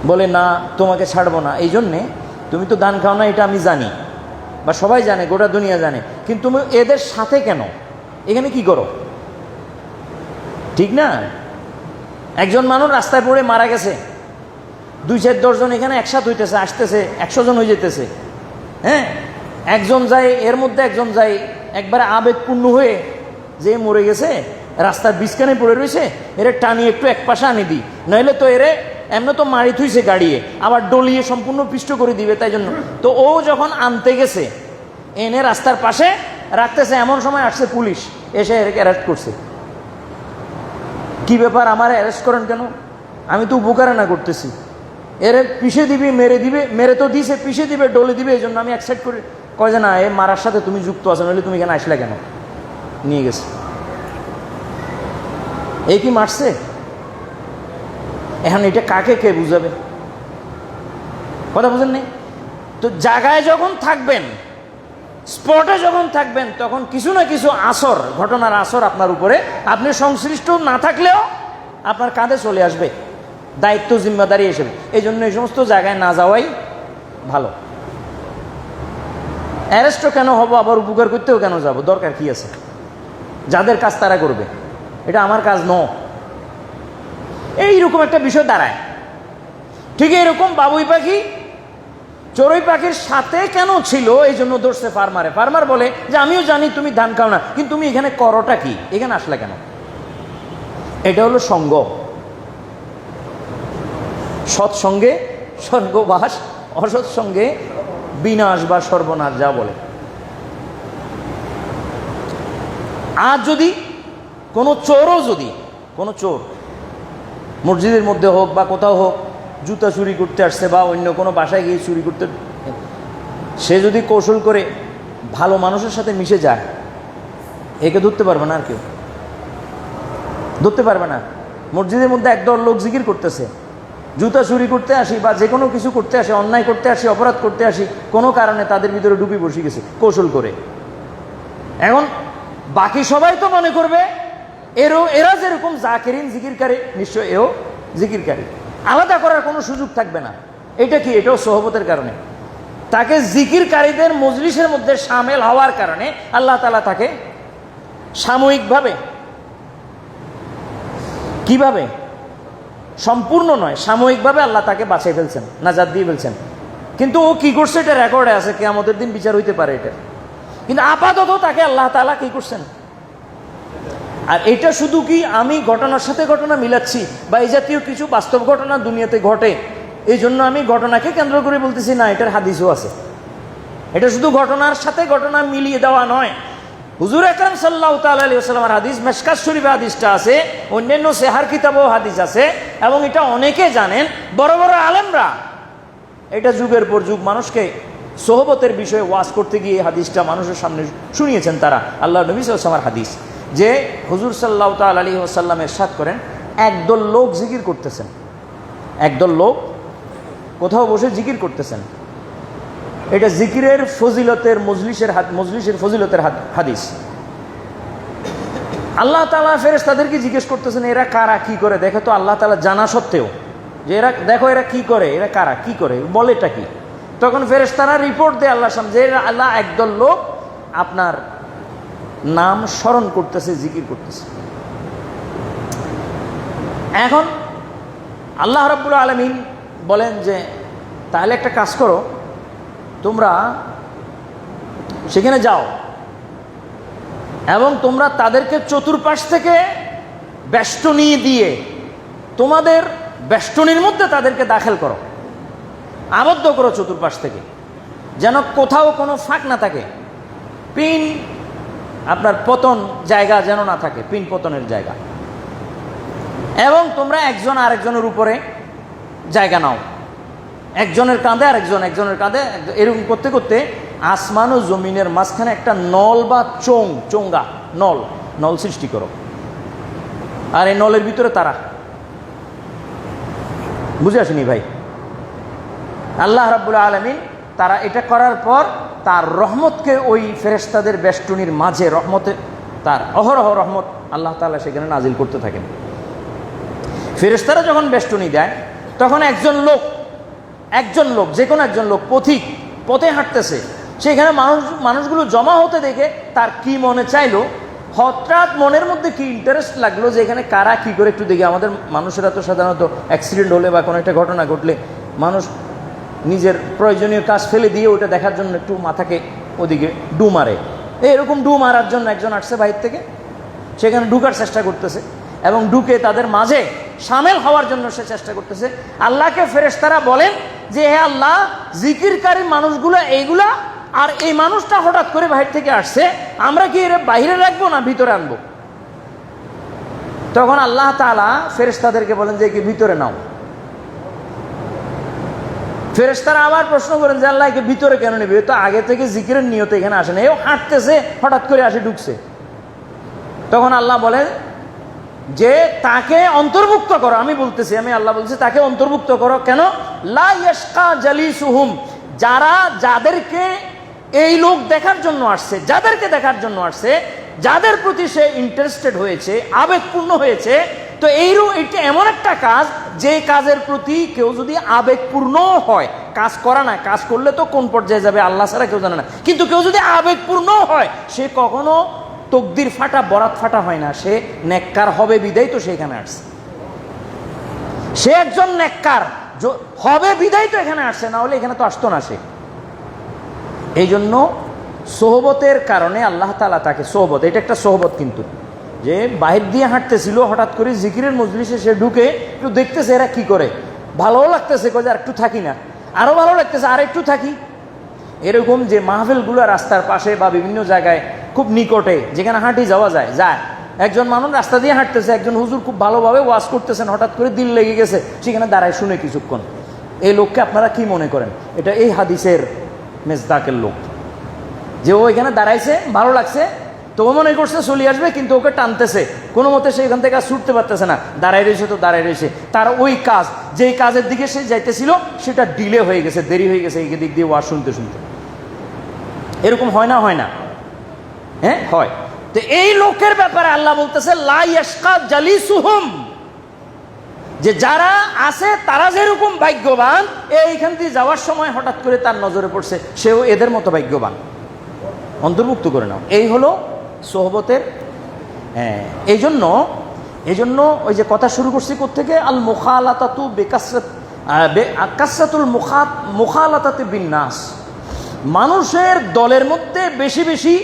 বলে না, তোমাকে ছাড়বো না, এই জন্যে তুমি তো ধান খাও না, এটা আমি জানি, বা সবাই জানে, গোটা দুনিয়া জানে, কিন্তু তুমি এদের সাথে কেন, এখানে কি করো? ঠিক না? একজন মানুষ রাস্তায় পড়ে মারা গেছে, 2-4-10 জন এখানে একসাথে হইতেছে, আসতেছে, 100 জন হয়ে যেতেছে। হ্যাঁ, একজন যায়, এর মধ্যে একজন যায় একবারে আবেগপূর্ণ হয়ে, যে মরে গেছে রাস্তার বিছখানে পড়ে রয়েছে, এরে টানি একটু এক পাশে আনি দিই, নইলে তো এরে এমনি তো মারি থুইছে গাড়িয়ে, আবার ডলিয়ে সম্পূর্ণ পিষ্ট করে দিবে, তাই জন্য তো ও যখন আনতে গেছে এনে রাস্তার পাশে রাখতেছে, এমন সময় আসছে পুলিশ, এসে এর অ্যারেস্ট করছে। কি ব্যাপার, আমার অ্যারেস্ট করেন কেন? আমি তো উপকার না করতেছি, এরে পিষে দিবি, মেরে দিবে, মেরে তো দিছে, পিষে দিবে, ডলে দিবে, এই জন্য আমি অ্যাকসেপ্ট করি। কয় যে না, এ মারার সাথে তুমি যুক্ত আছো, নইলে তুমি এখানে আসলে কেন? নিয়ে গেছে। এই কি মারছে? এখন এটা কাকে কে বুঝাবে? কথা বুঝেন নেই তো? জায়গায় যখন থাকবেন, স্পটে যখন থাকবেন, তখন কিছু না কিছু আসর, ঘটনার আসর আপনার উপরে, আপনি সংশ্লিষ্ট না থাকলেও আপনার কাঁধে চলে আসবে, দায়িত্ব জিম্মাদারি হিসেবে। এই জন্য এই সমস্ত জায়গায় না যাওয়াই ভালো। অ্যারেস্টও কেন হবো, আবার উপকার করতেও কেন যাব? দরকার কি আছে? যাদের কাজ তারা করবে, এটা আমার কাজ ন। এইরকম একটা বিষয় দাঁড়ায়। ঠিক এরকম বাবুই পাখি চড়ুই পাখির সাথে কেন ছিল, এই জন্য ধরছে ফার্মারে। ফার্মার বলে যে আমিও জানি তুমি ধান খাও না, কিন্তু তুমি এখানে করোটা কি, এখানে আসলে কেন? এটা হলো সঙ্গ। সৎসঙ্গে স্বর্গবাস, অসৎসঙ্গে বিনাশ বা সর্বনাশ, যা বলে। আর যদি কোনো চোরও, যদি কোনো চোর মসজিদের মধ্যে হোক বা কোথাও হোক, জুতা চুরি করতে আসছে বা অন্য কোনো বাসায় গিয়ে চুরি করতে, সে যদি কৌশল করে ভালো মানুষের সাথে মিশে যায়, একে ধরতে পারবে না, আর কেউ ধরতে পারবে না। মসজিদের মধ্যে একদল লোক জিকির করতেছে, জুতা চুরি করতে আসি বা যে কোনো কিছু করতে আসি, অন্যায় করতে আসি, অপরাধ করতে আসি, কোনো কারণে তাদের ভিতরে ডুবি বসে গেছে কৌশল করে। এখন বাকি সবাই তো মনে করবে এরা যেরকম জাকিরিন জিকিরকারী, নিশ্চয় এও জিকিরকারী, আলাদা করার কোনো সুযোগ থাকবে না। এটা কি? এটাও সোহবতের কারণে, তাকে জিকিরকারীদের মজলিসের মধ্যে সামিল হওয়ার কারণে আল্লাহ তাআলা তাকে সাময়িকভাবে, কিভাবে, সম্পূর্ণ নয়, সাময়িকভাবে আল্লাহ তাকে বাঁচিয়ে ফেলছেন, নাজাত দিয়ে ফেলছেন। কিন্তু ও কি করছে এটা রেকর্ডে আছে, কিয়ামতের দিন বিচার হইতে পারে এটা। কিন্তু আপাতত তাকে আল্লাহ তাআলা কি করছেন। আর এটা শুধু কি আমি ঘটনার সাথে ঘটনা মিলাচ্ছি বা এই জাতীয় কিছু বাস্তব ঘটনা দুনিয়াতে ঘটে, এই জন্য আমি ঘটনাকে কেন্দ্র করে বলতেছি না, এটার হাদিসও আছে। এটা শুধু ঘটনার সাথে ঘটনা মিলিয়ে দেওয়া নয়। হুজুর আকরাম সাল্লাল্লাহু তাআলা আলাইহি ওয়াসাল্লামের হাদিস, মিশকাত শরীফে হাদিসটা আছে, অন্যান্য সেহার কিতাবেও হাদিস আছে, এবং এটা অনেকে জানেন, বড় বড় আলেমরা এটা যুগের পর যুগ মানুষকে সোহবতের বিষয়ে ওয়াজ করতে গিয়ে হাদিসটা মানুষের সামনে শুনিয়েছেন। তারা আল্লাহর নবী সাল্লাল্লাহু আলাইহি ওয়াসাল্লামের হাদিস, যে হুজুর সাল্লাল্লাহু তাআলা আলাইহি ওয়াসাল্লাম ইরশাদ করেন, একদল লোক জিকির করতেছেন, একদল লোক কোথাও বসে জিকির করতেছেন। এটা জিকিরের ফজিলতের, মজলিসের ফজিলতের হাদিস। আল্লাহ তাআলা ফেরেশতাদেরকে জিজ্ঞেস করতেছেন, এরা কারা, কি করে? দেখে তো আল্লাহ তাআলা জানা সত্ত্বেও যে এরা, দেখো এরা কি করে, এরা কারা, কি করে, বলেটা কি? তখন ফেরেশতারা রিপোর্ট দেয় আল্লাহর সামনে যে আল্লাহ একদল লোক আপনার নাম স্মরণ করতেছে, জিকির করতেছে। এখন আল্লাহ রাব্বুল আলামিন বলেন যে তাহলে একটা কাজ করো, তোমরা সেখানে যাও এবং তোমরা তাদেরকে চতুর্পাশ থেকে বেষ্টনী দিয়ে তোমাদের বেষ্টনীর মধ্যে তাদেরকে দাখিল করো, আবদ্ধ করো চতুর্পাশ থেকে, যেন কোথাও কোনো ফাঁক না থাকে, পিন আপনার পতন জায়গা যেন না থাকে, পিন পতনের জায়গা। এবং তোমরা একজন আরেকজনের উপরে জায়গা নাও, একজনের কাঁধে আরেকজন, একজনের কাঁধে, এরকম করতে করতে আসমান ও জমিনের মাঝখানে একটা নল বা চোঙ্গা নল সৃষ্টি করো। আর এই নলের ভিতরে তারা, বুঝে আসেনি ভাই? আল্লাহ রাব্বুল আলামিন তারা এটা করার পর তার রহমতকে ওই ফেরেশতাদের বেষ্টনীর মাঝে, রহমতে তার অহরহ রহমত আল্লাহ তাআলা সেখানে নাজিল করতে থাকেন। ফেরেশতারা যখন বেষ্টনী দেয়, তখন একজন লোক, যে কোনো একজন লোক পথিক পথে হাঁটতেছে, সেখানে মানুষগুলো জমা হতে দেখে তার কি মনে চাইলো, হঠাৎ মনের মধ্যে কি ইন্টারেস্ট লাগলো যে এখানে কারা কি করে একটু দেখি। আমাদের মানুষেরা তো সাধারণত অ্যাক্সিডেন্ট হলে বা কোনো একটা ঘটনা ঘটলে মানুষ নিজের প্রয়োজনীয় কাজ ফেলে দিয়ে ওটা দেখার জন্য একটু মাথাকে ওদিকে ডু মারে। এরকম ডু মারার জন্য একজন আসছে বাইর থেকে, সেখানে ঢুকার চেষ্টা করতেছে এবং ঢুকে তাদের মাঝে সামিল হওয়ার জন্য সে চেষ্টা করতেছে। আল্লাহকে ফেরেশতারা বলেন যে হে আল্লাহ, জিকিরকারী মানুষগুলো এইগুলা, আর এই মানুষটা হঠাৎ করে বাহির থেকে আসছে, আমরা কি এর বাইরে রাখবো না ভিতরে আনবো? তখন আল্লাহ তাআলা ফেরেশতাদেরকে বলেন যে একে ভিতরে নাও। ফেরেশতারা আবার প্রশ্ন করেন যে আল্লাহ একে ভিতরে কেন নেবে? তো আগে থেকে জিকিরের নিয়তে এখানে আসে না, এও হাঁটতেছে, হঠাৎ করে আসে ঢুকছে। তখন আল্লাহ বলেন যে তাকে অন্তর্ভুক্ত করো। আমি বলতেছি, আমি আল্লাহ বলছি তাকে অন্তর্ভুক্ত করো। কেন? লা ইয়াশকা জালিসুহুম, যাদেরকে এই লোক দেখার জন্য আসছে, যাদেরকে দেখার জন্য আসছে, যাদের প্রতি সে ইন্টারেস্টেড হয়েছে, আবেগপূর্ণ হয়েছে, তো এটা এমন একটা কাজ যে কাজের প্রতি কেউ যদি আবেগপূর্ণ হয়, কাজ করা না, কাজ করলে তো কোন পর্যায়ে যাবে আল্লাহ ছাড়া কেউ জানে না, কিন্তু কেউ যদি আবেগপূর্ণ হয় সে কখনো তকদির ফাটা বরাত ফাটা হয় না, সে নেককার হবে বিদায় তো সেখানে আসছে। সে একজন নেককার হবে বিদায় তো এখানে আসছে, না হলে এখানে তো আসতো না সে। এই জন্য সোহবতের কারণে আল্লাহ তাআলা তাকে সোহবত, এটা একটা সোহবত, কিন্তু যে বাহির দিয়ে হাঁটতেছিল হঠাৎ করে জিকিরের মজলিসে সে ঢুকে একটু দেখতেছে এরা কি করে, ভালো লাগতেছে, আর একটু থাকি না, আরো ভালো লাগতেছে, আর একটু থাকি। এরকম যে মাহফিলগুলো রাস্তার পাশে বা বিভিন্ন জায়গায় খুব নিকটে যেখানে হাঁটি যাওয়া যায়, একজন মানুষ রাস্তা দিয়ে হাঁটতেছে, একজন হুজুর খুব ভালোভাবে ওয়াজ করতেছেন, হঠাৎ করে দিল লেগে গেছে, সেখানে দাঁড়ায় শুনে কিছুক্ষণ। এই লোককে আপনারা কি মনে করেন? এটা এই হাদিসের মেজদাকের লোক, যে ও এখানে দাঁড়াইছে, ভালো লাগছে, তো ও মনে করছে চলে আসবে, কিন্তু ওকে টানতেছে, কোনো মতে সে এখান থেকে আর ছুটতে পারতেছে না, দাঁড়ায় রয়েছে তো দাঁড়ায় রয়েছে। তার ওই কাজ, যেই কাজের দিকে সে যাইতেছিল সেটা ডিলে হয়ে গেছে, দেরি হয়ে গেছে, এই দিক দিয়ে ওয়াজ শুনতে শুনতে। এরকম হয় না? হয় না? হ্যাঁ, হয়। তো এই লোকের ব্যাপারে আল্লাহ বলতেছে লা ইয়াশকা জালিসুহুম, যে যারা আছে তারা যেরকম ভাগ্যবান, এইখান দিয়ে যাওয়ার সময় হঠাৎ করে তার নজরে পড়ছে, সেও এদের মতো ভাগ্যবান, অন্তর্ভুক্ত করে নাও। এই হলো সোহবতের। হ্যাঁ, এই জন্য ওই যে কথা শুরু করছি কোত্থেকে, আল মুখালাতাতু কাসরাতুল মুখালাতাতি বিন্নাস, মানুষের দলের মধ্যে বেশি বেশি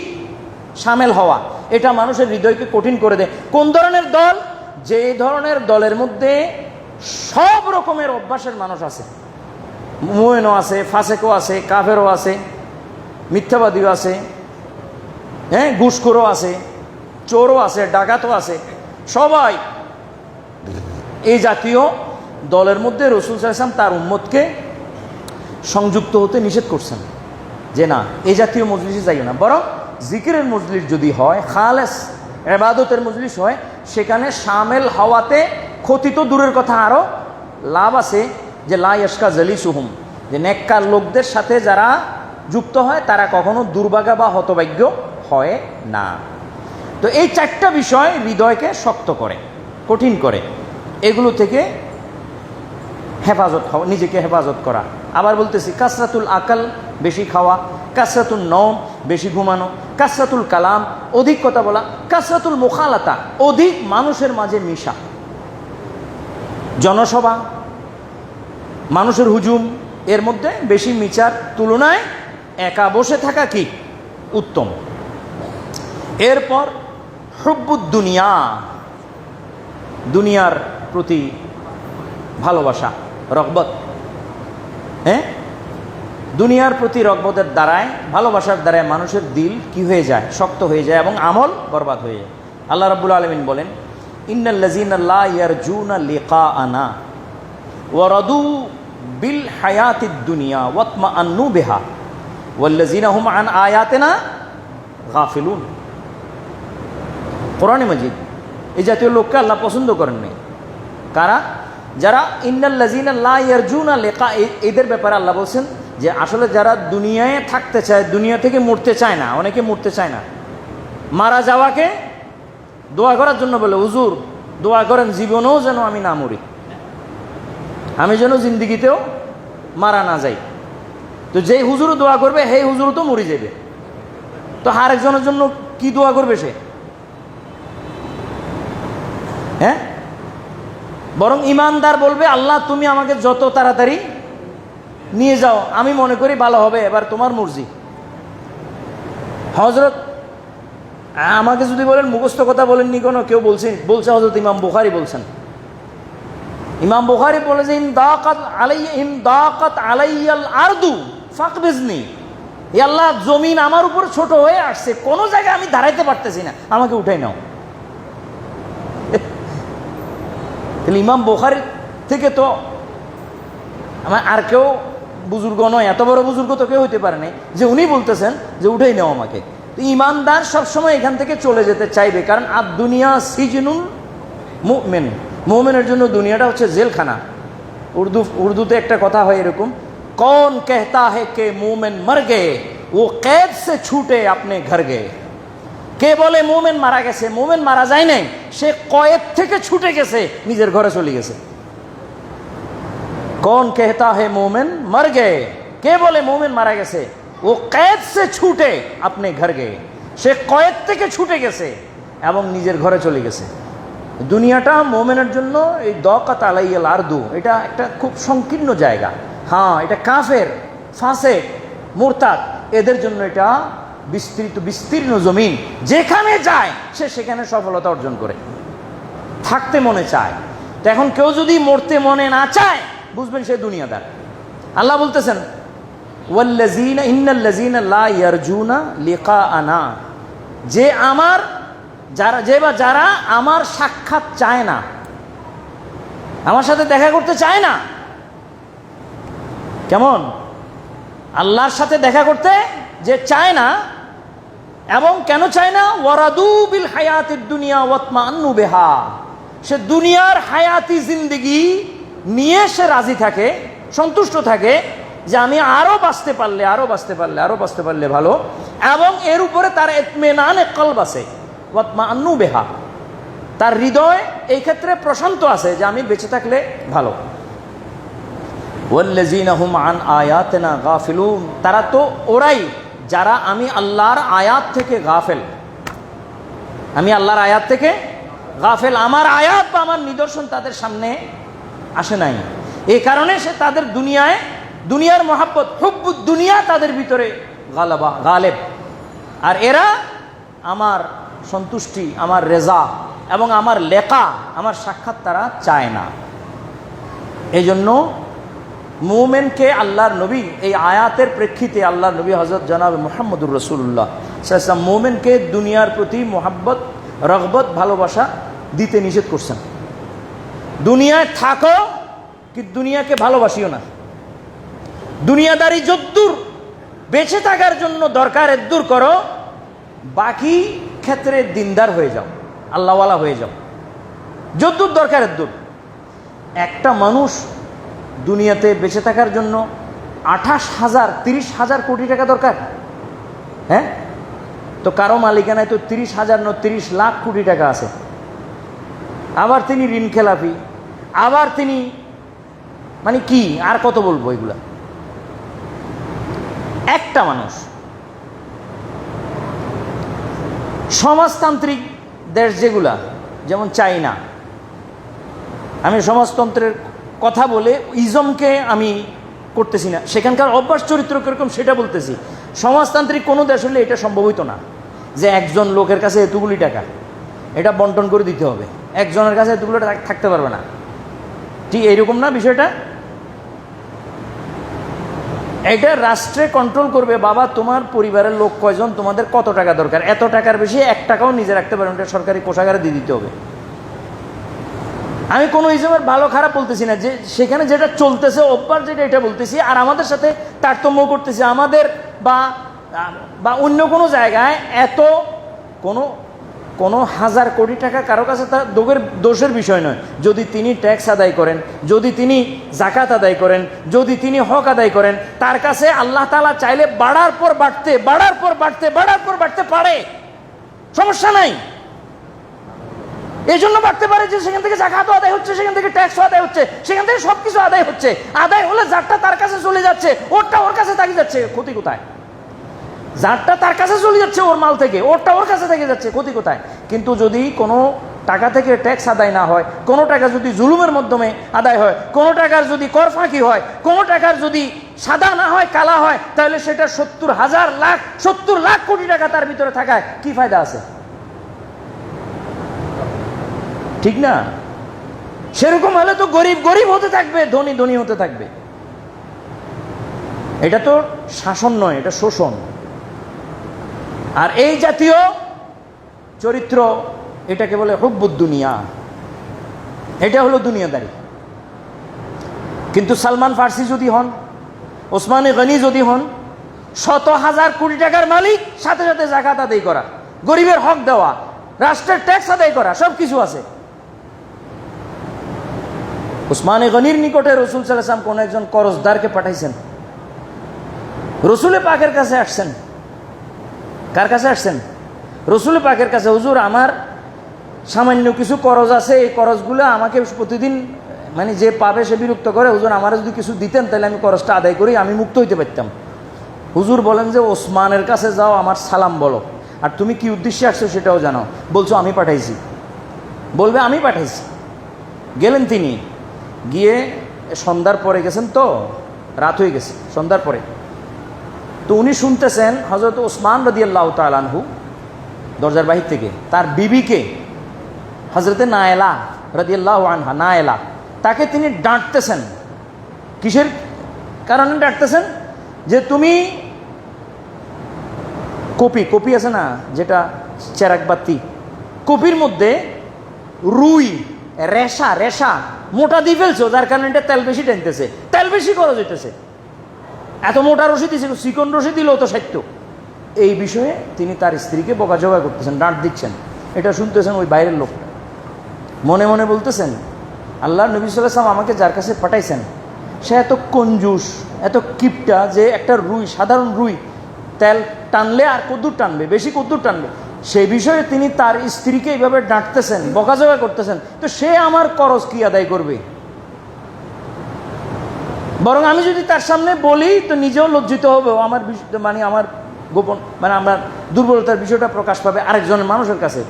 সামিল হওয়া, এটা মানুষের হৃদয়কে কঠিন করে দেয়। কোন ধরনের দল? যে ধরনের দলের মধ্যে সব রকমের অভ্যাসের মানুষ আছে, মুমিনও আছে, ফাসেকও আছে, কাফেরও আছে, মিথ্যাবাদীও আছে, হ্যাঁ, ঘুষখোরও আছে, চোরও আছে, ডাকাতও আছে, সবাই এই জাতীয় দলের মধ্যে রাসূল সাল্লাল্লাহু আলাইহি ওয়াসাল্লাম তার উম্মতকে সংযুক্ত হতে নিষেধ করছেন, যে না, এই জাতীয় মজলিসে যাইও না, বরং জিকিরের মজলিস যদি হয়, খালেস ইবাদতের মজলিস হয়, সেখানে শামিল হওয়াতে ক্ষতি তো দূরের কথা, আরও লাভ আছে। যে লা ইয়াশকা জালিসুহুম, যে নেককার লোকদের সাথে যারা যুক্ত হয় তারা কখনো দুর্ভাগা বা হতভাগ্য হয় না। তো এই চারটা বিষয় হৃদয়কে শক্ত করে, কঠিন করে, এগুলো থেকে হেফাজত হওয়া, নিজেকে হেফাজত করা। আবার বলতেছি, কাসরাতুল আকল, বেশি খাওয়া, কাসরাতুল নওম, বেশি ঘুমানো, কাসরাতুল কালাম, অধিক কথা বলা, কাসরাতুল মুখালাতা, অধিক মানুষের মাঝে মিশা, জনসভা, মানুষের হুজুম, এর মধ্যে বেশি মিশার তুলনায় একা বসে থাকা কি উত্তম। এরপর হুব্বুদ দুনিয়া, দুনিয়ার প্রতি ভালোবাসা, রগবত। হ্যাঁ, দুনিয়ার প্রতি রগবতের দ্বারায়, ভালোবাসার দ্বারায় মানুষের দিল কি হয়ে যায়? শক্ত হয়ে যায় এবং আমল বরবাদ হয়ে যায়। আল্লাহ রাব্বুল আলামিন বলেন, ইন্নাল্লাযীনা লা ইয়ারজুনা লিকাআনা ওয়া রাদু বিল হায়াতিদ দুনিয়া ওয়াতমাআন্নু বিহা ওয়াল্লাযীনা হুম আন আয়াতিনা গাফিলুন। কোরআনে মাজিদ এই জাতীয় লোককে আল্লাহ পছন্দ করেন নাই। কারা? যারা ইন্নাল্লাযীনা লা ইয়ারজুনা লিকা, এদের ব্যাপারে আল্লাহ বলছেন যে আসলে যারা দুনিয়ায় থাকতে চায়, দুনিয়া থেকে মরতে চায় না, অনেকে মরতে চায় না, মারা যাওয়াকে দোয়া করার জন্য বলে, হুজুর দোয়া করেন জীবনেও যেন আমি না মরি, আমি যেন জিন্দিগিতেও মারা না যাই। তো তো যেই হুজুর দোয়া করবে সেই হুজুর তো মরে যাবে, তো আরেকজনের জন্য কি দোয়া করবে সে? হ্যাঁ, বরং ইমানদার বলবে আল্লাহ তুমি আমাকে যত তাড়াতাড়ি নিয়ে যাও, আমি মনে করি ভালো হবে, এবার তোমার মর্জি। হযরত আমাকে যদি বলেন মুখস্থ কথা বলেননি কোনো, কেউ বলছে হযরত ইমাম বুখারী বলছেন, ইমাম বুখারী বলে যে ইন দাকাত আলাইয়াল আরদু ফাকবিজনি, হে আল্লাহ জমিন আমার উপর ছোট হয়ে আসছে, কোনো জায়গায় আমি দাঁড়াইতে পারতেছি না, আমাকে উঠাই নাও। তাহলে ইমাম বুখারী থেকে তো আমার আর কেউ বুজুর্গ নয়, এত বড় বুজুর্গ তো কেউ হইতে পারে না যে উনি বলতেছেন যে উঠাই নাও আমাকে। তো ইমানদার সবসময় এখান থেকে চলে যেতে চাইবে, কারণ আদ দুনিয়া সিজনুল মুমিন, মুমিনের জন্য দুনিয়াটা হচ্ছে জেলখানা। উর্দুতে একটা কথা হয় এরকম, কौन कहता है कि मोमिन मर गए वो कैद से छूटे अपने घर गए। কে বলে মোমেন মারা গেছে? মোমেন মারা যায় নাই, সে কয়েদ থেকে ছুটে গেছে, নিজের ঘরে চলে গেছে। कौन कहता है मोमिन मर गए, কে বলে মোমেন মারা গেছে? ও कैद से छूटे अपने घर गए, সে কয়েদ থেকে ছুটে গেছে এবং নিজের ঘরে চলে গেছে। দুনিয়াটা মোমেনের জন্য এই দাকাত আলাইয়াল আরদু, এটা একটা খুব সংকীর্ণ জায়গা। হ্যাঁ, এটা কাফের, ফাসেক, মুরতাদ, এদের জন্য এটা বিস্তীর্ণ জমিন, যেখানে যায় সে সেখানে সফলতা অর্জন করে, থাকতে মনে চায়। তো এখন কেউ যদি মরতে মনে না চায়, বুঝবেন সে দুনিয়াদার। আল্লাহ বলতেছেন ওয়াল্লাযীনা ইন্নাল্লাযীনা লা ইয়ারজুনা লিকাআনা, যে আমার যারা আমার সাক্ষাৎ চায় না, আমার সাথে দেখা করতে চায় না। কেমন? আল্লাহর সাথে দেখা করতে যে চায় না, এবং কেন চায় না? ওয়ারাদু বিল হায়াতিদ দুনিয়া ওয়াতমাআন্নু বিহা, সে দুনিয়ার হায়াতি জিন্দেগি নিয়ে সে রাজি থাকে, সন্তুষ্ট থাকে যে আমি আরো বাঁচতে পারলে ভালো, এবং এর উপরে তার ইতমিনানে কলব আছে, ওয়াতমাআন্নু বিহা, তার হৃদয় এই ক্ষেত্রে প্রশান্ত আছে যে আমি বেঁচে থাকলে ভালো। ওয়াল্লাযীনা হুম আন আয়াতিনা গাফিলুন, তারা তো ওরাই যারা আমি আল্লাহর আয়াত থেকে গাফেল, আমি আল্লাহর আয়াত থেকে গাফেল, আমার আয়াত বা আমার নিদর্শন তাদের সামনে আসে নাই, এই কারণে সে তাদের দুনিয়ার মহাব্বত, হুব্বুদ দুনিয়া তাদের ভিতরে গালেব, আর এরা আমার সন্তুষ্টি, আমার রেজা এবং আমার লেখা, আমার সাক্ষাৎ তারা চায় না। এই জন্য মুমিনকে আল্লাহর নবী এই আয়াতের প্রেক্ষিতে আল্লাহর নবী হযরত জনাব মুহাম্মদুর রাসূলুল্লাহ সাল্লাল্লাহু আলাইহি ওয়াসাল্লাম মুমিনকে দুনিয়ার প্রতি মোহাব্বত, রগবত, ভালোবাসা দিতে নিষেধ করছেন। দুনিয়ায় থাকো কিন্তু দুনিয়াকে ভালোবাসিও না। দুনিয়াদারি যদ্দূর বেঁচে থাকার জন্য দরকার এদ্দূর করো, বাকি ক্ষেত্রে দিনদার হয়ে যাও, আল্লাহওয়ালা হয়ে যাও, যদ্দূর দরকার এদ্দূর। একটা মানুষ দুনিয়াতে বেঁচে থাকার জন্য 28,000 30,000 কোটি টাকা দরকার। হ্যাঁ, তো কারো মালিকানায় তো 30,000 না 30 লাখ কোটি টাকা আছে। আবার তিনি ঋণ খেলাপি, আবার তিনি মানে কি আর কত বলবো এগুলা। একটা মানুষ সমাজতান্ত্রিক দেশ যেগুলা, যেমন চাইনা, আমি সমাজতন্ত্রের কথা বলে ইজমকে আমি করতেছি না, সেখানকার অভ্যাস চরিত্র কিরকম সেটা বলতেছি। সমাজতান্ত্রিক কোনো দেশ হলে এটা সম্ভব হইতো না যে একজন লোকের কাছে এতগুলি টাকা এটা বন্টন করে দিতে হবে, একজনের কাছে এতগুলো থাকতে পারবে না। ঠিক এইরকম না বিষয়টা? এটা রাষ্ট্রে কন্ট্রোল করবে, বাবা তোমার পরিবারের লোক কয়জন, তোমাদের কত টাকা দরকার, এত টাকার বেশি 1 টাকাও নিজে রাখতে পারবেন, এটা সরকারি কোষাগারে দিয়ে দিতে হবে। আমি কোনো ইজমের ভালো খারাপ বলতেছি না, যে সেখানে যেটা চলতেছে অভ্যাস যেটা, এটা বলতেছি। আর আমাদের সাথে তারতম্য করতেছি, আমাদের বা অন্য কোনো জায়গায় এত কোনো 1000 কোটি টাকা কারো কাছে তার দোষের বিষয় নয়, যদি তিনি ট্যাক্স আদায় করেন, যদি তিনি জাকাত আদায় করেন, যদি তিনি হক আদায় করেন, তার কাছে আল্লাহ তাআলা চাইলে বাড়ার পর বাড়তে পারে, সমস্যা নাই। এই জন্য ভাবতে পারে যে সেখান থেকে জাকাতও আদায় হচ্ছে, সেখান থেকে ট্যাক্সও আদায় হচ্ছে, সেখান থেকে সবকিছু আদায় হচ্ছে। আদায় হলে যারটা তার কাছে চলে যাচ্ছে, ওরটা ওর কাছে থেকে যাচ্ছে, ক্ষতি কোথায়? যারটা তার কাছে চলে যাচ্ছে ওর মাল থেকে, ওরটা ওর কাছে থেকে যাচ্ছে, ক্ষতি কোথায়? কিন্তু যদি কোনো টাকা থেকে ট্যাক্স আদায় না হয়, কোনো টাকা যদি জুলুমের মাধ্যমে আদায় হয়, কোনো টাকার যদি কর ফাঁকি হয়, কোনো টাকার যদি সাদা না হয় কালা হয়, তাহলে সেটা 70 লাখ কোটি টাকা তার ভিতরে থাকায় কি ফায়দা আছে? ঠিক না? সেরকম হলে তো গরিব গরিব হতে থাকবে, ধনী ধনী হতে থাকবে। এটা তো শাসন নয়, এটা শোষণ। আর এই জাতীয় চরিত্র, এটাকে বলে হুব্বুদ দুনিয়া, এটা হলো দুনিয়াদারি। কিন্তু সালমান ফার্সি যদি হন, ওসমানে গনি যদি হন, 100,000 কোটি টাকার মালিক, সাথে সাথে জাকাত আদায় করা, গরিবের হক দেওয়া, রাষ্ট্রের ট্যাক্স আদায় করা, সব কিছু আছে। ওসমানে গনির নিকটে রসুল সাল্লাল্লাহু আলাইহি ওয়াসাল্লাম কোন একজন করজদারকে পাঠাইছেন। রসুলে পাকের কাছে আসছেন। কার কাছে আসছেন? রসুল পাকের কাছে। হুজুর, আমার সামান্য কিছু করজ আছে, এই করজগুলো আমাকে প্রতিদিন মানে যে পাবে সে বিরক্ত করে। হুজুর, আমার যদি কিছু দিতেন তাহলে আমি করজটা আদায় করি, আমি মুক্ত হইতে পারতাম। হুজুর বলেন যে ওসমানের কাছে যাও, আমার সালাম বলো, আর তুমি কি উদ্দেশ্যে আসছো সেটাও জানাও। বলছো আমি পাঠাইছি, বলবে আমি পাঠাইছি। গেলেন তিনি, গিয়ে সন্ধ্যার পরে গেছেন, তো রাত হয়ে গেছে, সন্ধ্যার পরে। তো উনি শুনতেছেন হযরত ওসমান রাদিয়াল্লাহু তাআলা আনহু দরজার বাহির থেকে তার বিবিকে, হযরতে নায়েলা রাদিয়াল্লাহু আনহা, নায়েলা, তাকে তিনি ডাঁটতেছেন। কিসের কারণে ডাঁটতেছেন? যে তুমি কপি আছে না, যেটা চেরাক বাতি, কপির মধ্যে রুই রেশা মোটা দিয়ে ফেলছো, যার কারণে এটা তেল বেশি টানতেছে, তেল বেশি খরচ হইতেছে। এত মোটা রশি দিয়েছিল, চিকন রশি দিলেও তো সাহিত্য। এই বিষয়ে তিনি তার স্ত্রীকে বকাঝকা করতেছেন, ডাঁট দিচ্ছেন। এটা শুনতেছেন ওই বাইরের লোকটা, মনে মনে বলতেছেন, আল্লাহ নবী সাল্লাল্লাহু আলাইহি ওয়াসাল্লাম আমাকে যার কাছে পাঠাইছেন সে এত কঞ্জুস, এত কিপটা, যে একটা রুই, সাধারণ রুই তেল টানলে আর কদ্দুর টানবে, বেশি কদ্দুর টানবে, সেই বিষয়ে তিনি তার স্ত্রীকে এইভাবে ডাঁটতেছেন, বকাঝকা করতেছেন। তো সে আমার করজ কি আদায় করবে? বরং আমি যদি তার সামনে বলি তো নিজেও লজ্জিত হবে, আমার মানে আমার গোপন মানে আমার দুর্বলতার বিষয়টা প্রকাশ পাবে আরেকজনের মানুষের কাছে।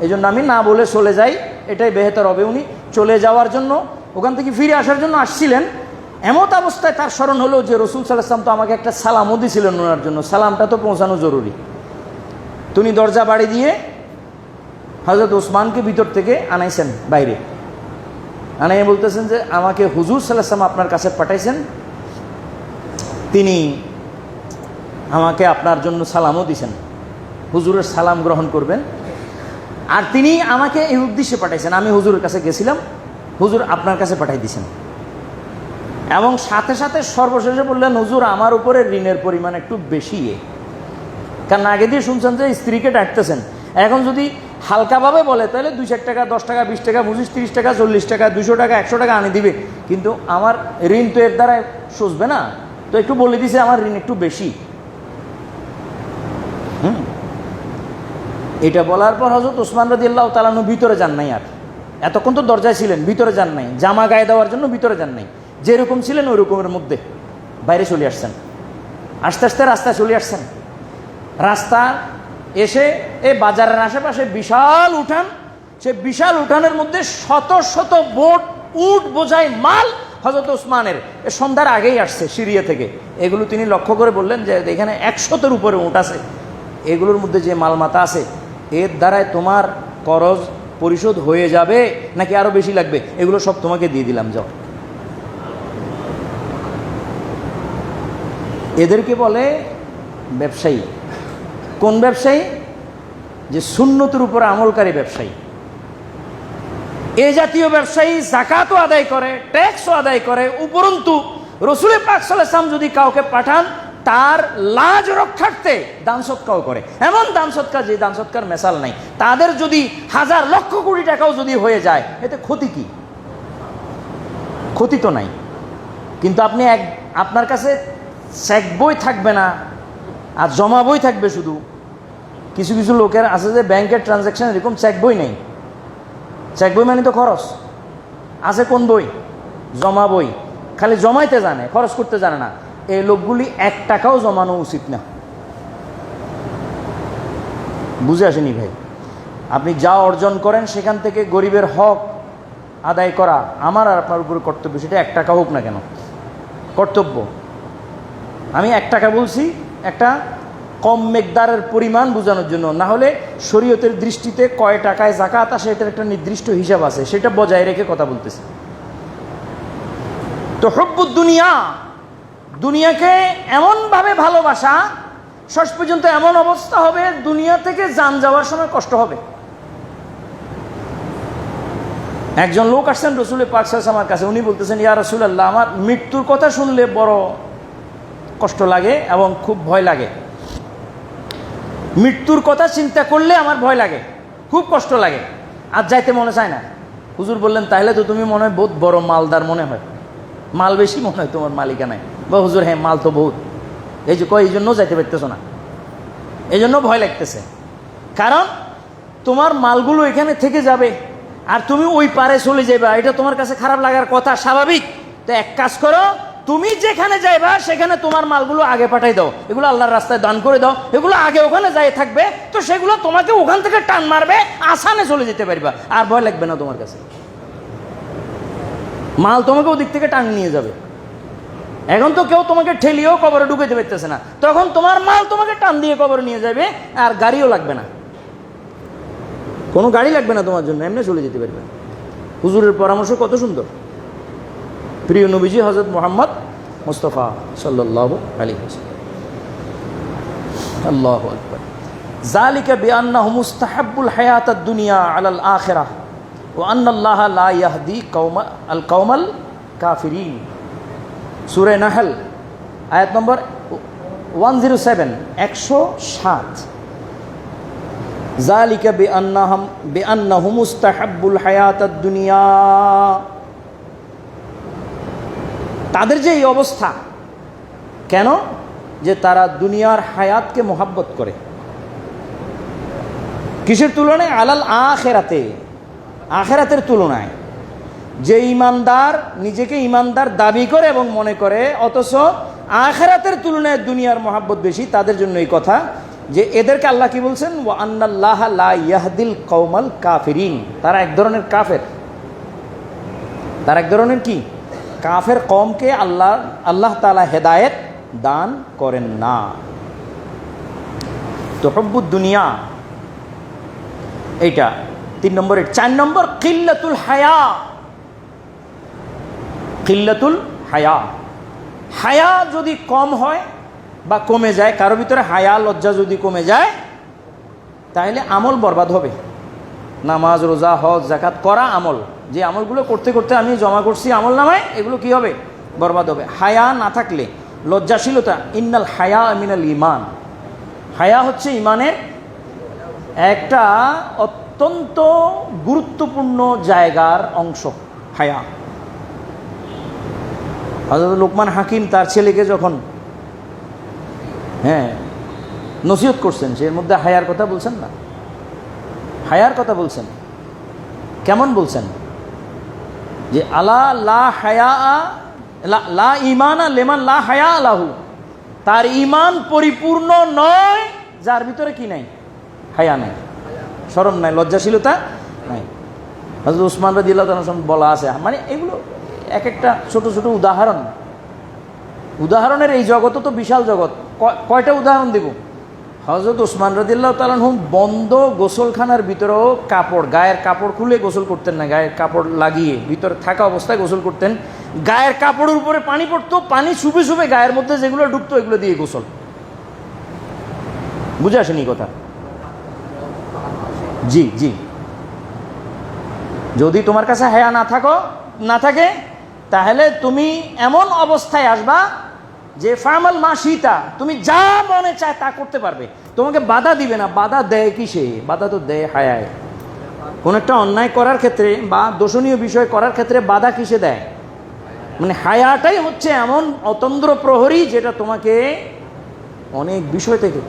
এই জন্য আমি না বলে চলে যাই, এটাই বেহতর হবে। উনি চলে যাওয়ার জন্য, ওখান থেকে ফিরে আসার জন্য আসছিলেন। এমত অবস্থায় তার স্মরণ হলো যে রসুল সাল্লাল্লাহু আলাইহি ওয়াসাল্লাম তো আমাকে একটা সালামও দিয়েছিলেন ওনার জন্য, সালামটা তো পৌঁছানো জরুরি। তিনি দরজা বাড়ি দিয়ে হযরত ওসমানকে ভিতর থেকে আনাইছেন বাইরে, আনাইয়া বলতেছেন যে আমাকে হুজুর সাল্লাল্লাহু আলাইহি ওয়াসাল্লাম আপনার কাছে পাঠাইছেন, তিনি আমাকে আপনার জন্য সালামও দিয়েছেন, হুজুরের সালাম গ্রহণ করবেন। আর তিনি আমাকে এই উদ্দেশ্যে পাঠাইছেন, আমি হুজুরের কাছে গেছিলাম, হুজুর আপনার কাছে পাঠাই দিয়েছেন। এবং সাথে সাথে সর্বশেষে বললেন, হুজুর আমার উপরে ঋণের পরিমাণ একটু বেশি। কারণ আগে দিয়ে শুনছেন যে স্ত্রীকে ডাকতেছেন, এখন যদি হালকাভাবে বলে তাহলে 2-4 টাকা, 10 টাকা, 20 টাকা, 25, 30 টাকা, 40 টাকা, 200 টাকা, 100 টাকা আনি দিবে, কিন্তু আমার ঋণ তো এর দ্বারা সুঝবে না, তো একটু বলে দিছে আমার ঋণ একটু বেশি। এটা বলার পর হযরত ওসমান রাদিয়াল্লাহু তাআলা আনহু ভিতরে যান নাই। আর এতক্ষণ তো দরজায় ছিলেন, ভিতরে যান নাই, জামা গায়ে দেওয়ার জন্য ভিতরে যান নাই। যেরকম ছিলেন ওই রকমের মধ্যে বাইরে চলে আসছেন। আস্তে আস্তে রাস্তায় চলে আসছেন। রাস্তা এসে এই বাজারের আশেপাশে বিশাল উঠান, সে বিশাল উঠানের মধ্যে শত শত উট বোঝাই মাল হযরত ওসমানের সন্ধ্যার আগেই আসছে সিরিয়া থেকে। এগুলো তিনি লক্ষ্য করে বললেন যে এখানে 100-এর উপরে উট আছে, এগুলোর মধ্যে যে মালমাতা আছে এর দ্বারাই তোমার করজ পরিশোধ হয়ে যাবে নাকি আরো বেশি লাগবে, এগুলো সব তোমাকে দিয়ে দিলাম, যাও। এদেরকে বলে ব্যবসায়ী। কোন ব্যবসায়ী? যে সুন্নতের উপর আমলকারী ব্যবসায়ী। এই জাতীয় ব্যবসায়ী যাকাতও আদায় করে, ট্যাক্সও আদায় করে, উপরন্তু রসুল পাক সাল্লাল্লাহু আলাইহি ওয়াসাল্লাম যদি কাউকে পাঠান তার লাজ রক্ষার্থে দান সৎকাও করে। এমন দান সৎকার যে দান সৎকার মেসাল নাই। তাদের যদি 1000 লক্ষ কোটি টাকাও যদি হয়ে যায়, এতে ক্ষতি কি? ক্ষতি তো নাই। কিন্তু আপনি আপনার কাছে চেক বই থাকবে না, আর জমা বই থাকবে শুধু। কিছু কিছু লোকের আছে যে ব্যাংকের ট্রানজ্যাকশন এরকম চেক বই নেই, চেক বই মানে তো খরচ। আছে কোন বই? জমা বই। খালি জমাইতে জানে, খরচ করতে জানে না। এই লোকগুলি 1 টাকাও জমানো উচিত না। বুঝে আসেনি ভাই? আপনি যা অর্জন করেন সেখান থেকে গরিবের হক আদায় করা আমার আর আপনার উপরে কর্তব্য, সেটা 1 টাকা হোক না কেন, কর্তব্য। আমি 1 টাকা বলছি একটা কম মেকদারের পরিমাণ বোঝানোর জন্য, না হলে শরীয়তের দৃষ্টিতে কয় টাকায় যাকাত আসে এটার একটা নির্দিষ্ট হিসাব আছে, সেটা বজায় রেখে কথা বলতেছি। তো হুব্বুদ দুনিয়া, দুনিয়াকে এমনভাবে ভালোবাসা, শেষ পর্যন্ত এমন অবস্থা হবে দুনিয়া থেকে জান যাওয়ার সময় কষ্ট হবে। একজন লোক আসছেন রসুল পাক সাল্লাল্লাহু আলাইহি ওয়াসাল্লামের কাছে, উনি বলতেছেন, ইয়া রাসূলুল্লাহ, আমার মৃত্যুর কথা শুনলে বড় কষ্ট লাগে এবং খুব ভয় লাগে। মৃত্যুর কথা চিন্তা করলে আমার ভয় লাগে, খুব কষ্ট লাগে, আর যাইতে মনে চায় না। হুজুর বললেন, তাহলে তো তুমি মনে হয় বহুত বড় মালদার মনে হয়, মাল বেশি মনে হয় তোমার মালিকানায়। বা হুজুর, হ্যাঁ মাল তো বহুত, এই যে এই জন্য যাইতে পারতেছো না, এই জন্য ভয় লাগতেছে। কারণ তোমার মালগুলো এখানে থেকে যাবে আর তুমি ওই পারে চলে যাইবা, এটা তোমার কাছে খারাপ লাগার কথা, স্বাভাবিক। তো এক কাজ করো, তুমি যেখানে যাইবা সেখানে তোমার মালগুলো আগে পাঠাই দাও, এগুলো আল্লাহর রাস্তায় দান করে দাও, এগুলো আগে ওখানে যাই থাকবে, তো সেগুলো তোমাকে ওখান থেকে টান মারবে, আসানে চলে যেতে পারবা, আর ভয় লাগবে না তোমার কাছে। মাল তোমাকে ওদিক থেকে টান নিয়ে যাবে। এখন তো কেউ তোমাকে ঠেলিয়েও কবরে ঢুকাইতে পারতেছে না, তখন তোমার মাল তোমাকে টান দিয়ে কবরে নিয়ে যাবে, আর গাড়িও লাগবে না, কোনো গাড়ি লাগবে না তোমার জন্য, এমনি চলে যেতে পারবে। হুজুরের পরামর্শ কত সুন্দর। প্রিয় নবীজি হযরত মুহাম্মদ মুস্তাফা সাল্লাল্লাহু আলাইহি ওয়াসাল্লাম। আল্লাহু আকবার। যালিকা বিআন্নাহু মুস্তাহাব্বুল হায়াতাদ দুনিয়া আলাল আখিরাহ ওয়া আন্নাল্লাহা লা ইয়াহদি কওমাল কাফিরিন। সূরা নাহল আয়াত নম্বর 107, 107। যালিকা বিআন্নাহু মুস্তাহাব্বুল হায়াতাদ দুনিয়া, তাদের যে এই অবস্থা, কেন? যে তারা দুনিয়ার হায়াতকে মোহাব্বত করে। কিসের তুলনায়? আলাল আখিরাতে, আখিরাতের তুলনায়। যে ইমানদার নিজেকে ইমানদার দাবি করে এবং মনে করে, অথচ আখিরাতের তুলনায় দুনিয়ার মোহাব্বত বেশি, তাদের জন্য এই কথা যে এদেরকে আল্লাহ কি বলছেন? ওয়া আন্নাল্লাহা লা ইয়াহদিল কওমাল কাফিরিন। তারা এক ধরনের কাফের, তারা এক ধরনের কি? কাফের কওমকে আল্লাহ তাআলা হেদায়েত দান করেন না। তো হুব্বুদ দুনিয়া এইটা 3 নম্বরের। 4 নম্বর কিল্লাতুল হায়া। কিল্লাতুল হায়া, হায়া যদি কম হয় বা কমে যায়, কারো ভিতরে হায়া লজ্জা যদি কমে যায়, তাহলে আমল বরবাদ হবে। নামাজ, রোজা, হজ, যাকাত করা আমল, যে আমলগুলো করতে করতে আমি জমা করছি আমল নামায়, এগুলো কি হবে? বরবাদ হবে। হায়া না থাকলে, লজ্জাশীলতা, ইন্নাল হায়া মিনাল ঈমান, হায়া হচ্ছে ঈমানের একটা অত্যন্ত গুরুত্বপূর্ণ জায়গার অংশ। হায়া, হযরত লোকমান হাকিম তার ছেলেকে যখন নসিহত করছেন, সে এর মধ্যে হায়ার কথা বলছেন না, হায়ার কথা বলছেন। কেমন বলছেন? যে আলা লা হায়া লা ঈমানা লিমান লা হায়া লাহু, তার ঈমান পরিপূর্ণ নয় যার ভিতরে কি নাই? হায়া নাই, শরম নাই, লজ্জাশীলতা নাই। হযরত ওসমান রাদিয়াল্লাহু তাআলা বলা আছে, মানে এগুলো এক একটা ছোট ছোট উদাহরণ। উদাহরণের এই জগৎ তো বিশাল জগৎ, কয়টা উদাহরণ দেব? হযরত ওসমান রাদিয়াল্লাহু তাআলা বন্ধ গোসলখানার ভিতরেও কাপড়, গায়ের কাপড় খুলে গোসল করতেন না, গায়ের কাপড় লাগিয়ে ভিতরে থাকা অবস্থায় গোসল করতেন। গায়ের কাপড়ের উপরে পানি পড়তো, পানি শুবে শুবে গায়ের মধ্যে যেগুলো ঢুকতো এগুলো দিয়ে গোসল। বুঝে আসেনি কথা? জি জি। যদি তোমার কাছে হায়া না থাকে, তাহলে তুমি এমন অবস্থায় আসবা যে ফামাল মাশিতা, তুমি যা মনে চায় তা করতে পারবে, তোমাকে বাধা দিবে না। বাধা দেয় কিসে? বাধা তো দেয় হায়ায়। কোন একটা অন্যায় করার ক্ষেত্রে বা দোষণীয় বিষয় করার ক্ষেত্রে বাধা কিসে দেয়? মানে হায়াটাই হচ্ছে এমন অতন্দ্র প্রহরী, যেটা তোমাকে অনেক বিষয় থেকে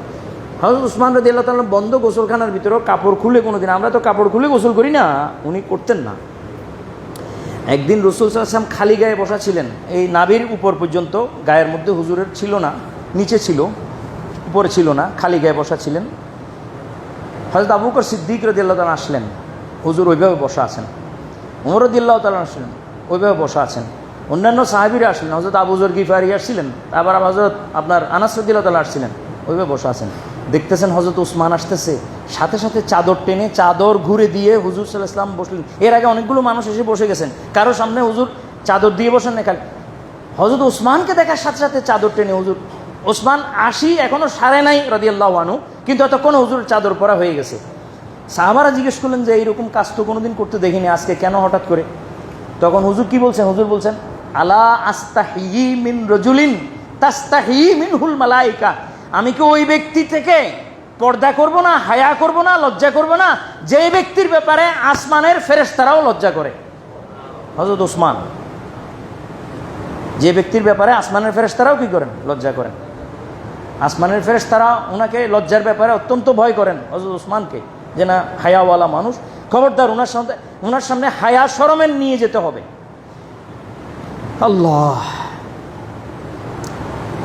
হযরত উসমান রাদিয়াল্লাহু তাআলা বন্ধ গোসলখানার ভিতরেও কাপড় খুলে কোনোদিন, আমরা তো কাপড় খুলে গোসল করি না, উনি করতেন না। একদিন রাসূল সাল্লাল্লাহু আলাইহি ওয়াসাল্লাম খালি গায়ে বসা ছিলেন, এই নাভির উপর পর্যন্ত, গায়ের মধ্যে হুজুরের ছিল না, নিচে ছিল, উপরে ছিল না, খালি গায়ে বসা ছিলেন। হযরত আবু বকর সিদ্দিক রাদিয়াল্লাহু তাআলা আসলেন, হুজুর ওইভাবে বসা আছেন। ওমর রাদিয়াল্লাহু তাআলা আসলেন, ওইভাবে বসা আছেন। অন্যান্য সাহাবীরা আসলেন, হযরত আবু যর গিফারি আসছিলেন, আবার হযরত আপনার আনাস রাদিয়াল্লাহু তাআলা আসছিলেন, ওইভাবে বসা আছেন। দেখতেছেন হযরত উসমান আসতেছে, সাথে সাথে চাদর টেনে চাদর ঘুরে দিয়ে হুজুর সাল্লাল্লাহু আলাইহি ওয়াসাল্লাম বসলেন। এর আগে অনেকগুলো মানুষ এসে বসে গেছেন, কারো সামনে হুজুর চাদর দিয়ে বসেন না, খালি হযরত উসমানকে দেখার সাথে সাথে চাদর টেনে হুজুর, ওসমান আসি এখনো সারে নাই রাদিয়াল্লাহু আনহু, কিন্তু এতক্ষণ হুজুর চাদর পরা হয়ে গেছে। সাহাবারা জিজ্ঞেস করলেন যে এইরকম কাজ তো কোনোদিন করতে দেখিনি, আজকে কেন হঠাৎ করে? তখন হুজুর কি বলছেন? হুজুর বলছেন, আলা আস্তাহি মিন রাজুলিন তাস্তাহি মিনহুল মালাইকা, আমি কি ওই ব্যক্তি থেকে পর্দা করব না, হায়া করব না, লজ্জা করব না, যে ব্যক্তির ব্যাপারে আসমানের ফেরেশতারাও লজ্জা করে? হযরত উসমান, যে ব্যক্তির ব্যাপারে আসমানের ফেরেশতারাও কি করেন? লজ্জা করেন। আসমানের ফেরেশতারা ওনাকে লজ্জার ব্যাপারে অত্যন্ত ভয় করেন, হযরত উসমানকে, যে না হায়াওয়ালা মানুষ, খবরদার ওনার সামনে হায়া শরমের নিয়ে যেতে হবে। আল্লাহ,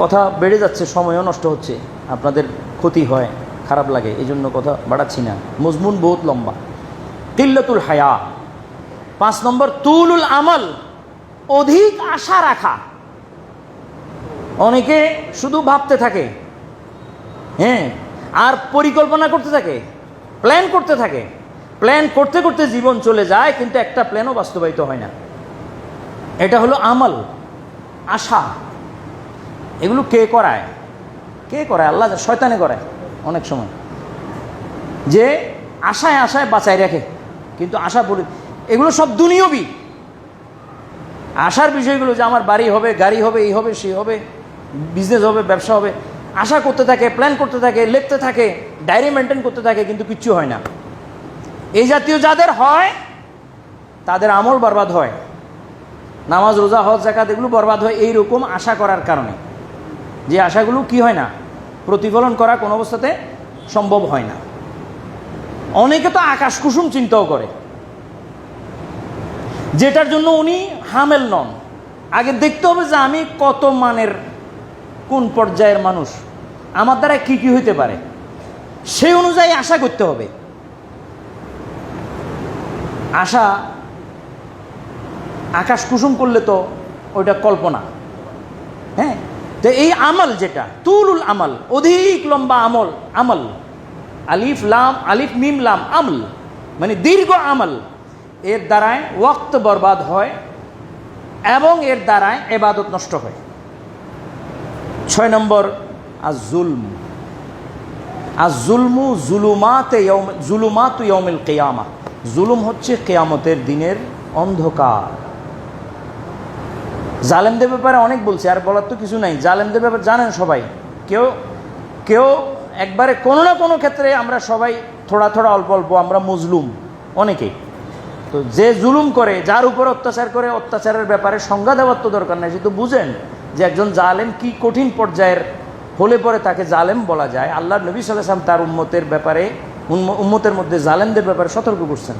কথা বেড়ে যাচ্ছে, সময়ও নষ্ট হচ্ছে, আপনাদের ক্ষতি হয়, খারাপ লাগে, এই জন্য কথা বাড়াচ্ছি না, মজমুন বহুত লম্বা। কিল্লাতুল হায়া। 5 নম্বর তুলুল আমল, অধিক আশা রাখা। অনেকে শুধু ভাবতে থাকে, হ্যাঁ, আর পরিকল্পনা করতে থাকে, প্ল্যান করতে থাকে, প্ল্যান করতে করতে জীবন চলে যায়, কিন্তু একটা প্ল্যানও বাস্তবায়িত হয় না। এটা হলো আমল, আশা। এগুলো কে করায়? কে করায়? আল্লাহ, শয়তানে করায় অনেক সময়, যে আশায় আশায় বাঁচায় রাখে, কিন্তু আশা পড়ে, এগুলো সব দুনিয়াবি। আশার বিষয়গুলো যে আমার বাড়ি হবে, গাড়ি হবে, এই হবে, সেই হবে, বিজনেস হবে, ব্যবসা হবে, আশা করতে থাকে, প্ল্যান করতে থাকে, লিখতে থাকে, ডায়েরি মেনটেন করতে থাকে, কিন্তু কিচ্ছু হয় না। এই জাতীয় যাদের হয় তাদের আমল বরবাদ হয়, নামাজ, রোজা, হজ, যাকাত এগুলো বরবাদ হয় এইরকম আশা করার কারণে, যে আশাগুলো কি হয় না, প্রতিফলন করা কোনো অবস্থাতে সম্ভব হয় না। অনেকে তো আকাশ কুসুম চিন্তাও করে, যেটার জন্য উনি হামেল নন। আগে দেখতে হবে যে আমি কত মানের, কোন পর্যায়ের মানুষ, আমার দ্বারা কি কি হইতে পারে, সেই অনুযায়ী আশা করতে হবে। আশা আকাশ কুসুম করলে তো ওইটা কল্পনা। হ্যাঁ, তো এই আমল যেটা তুলুল আমল, অধিক লম্বা আমল, আমল আলিফ লাম, আলিফ মিম লাম, আমল মানে দীর্ঘ আমল, এর দ্বারায় ওয়াক্ত বরবাদ হয় এবং এর দ্বারায় ইবাদত নষ্ট হয়। 6 নম্বর আজ-জুলম। আজ-জুলমু জুলুমাতু ইয়াউমিল কিয়ামা। জুলুম হচ্ছে কিয়ামতের দিনের অন্ধকার। জালেমদের ব্যাপারে অনেক বলছে, আর বলার তো কিছু নাই। জালেমদের ব্যাপারে জানেন সবাই, কেউ একবারে কোনো না কোনো ক্ষেত্রে আমরা সবাই থোড়া থোড়া অল্প অল্প আমরা মজলুম অনেকেই। তো যে জুলুম করে, যার উপর অত্যাচার করে, অত্যাচারের ব্যাপারে সংজ্ঞা দেওয়ার তো দরকার নেই, সে তো বুঝেন যে একজন জালেম কি কঠিন পর্যায়ের হলে পরে তাকে জালেম বলা যায়। আল্লাহর নবী সাল্লাল্লাহু আলাইহি ওয়াসাল্লাম তার উম্মতের ব্যাপারে, উম্মতের মধ্যে জালেমদের ব্যাপারে সতর্ক করছেন।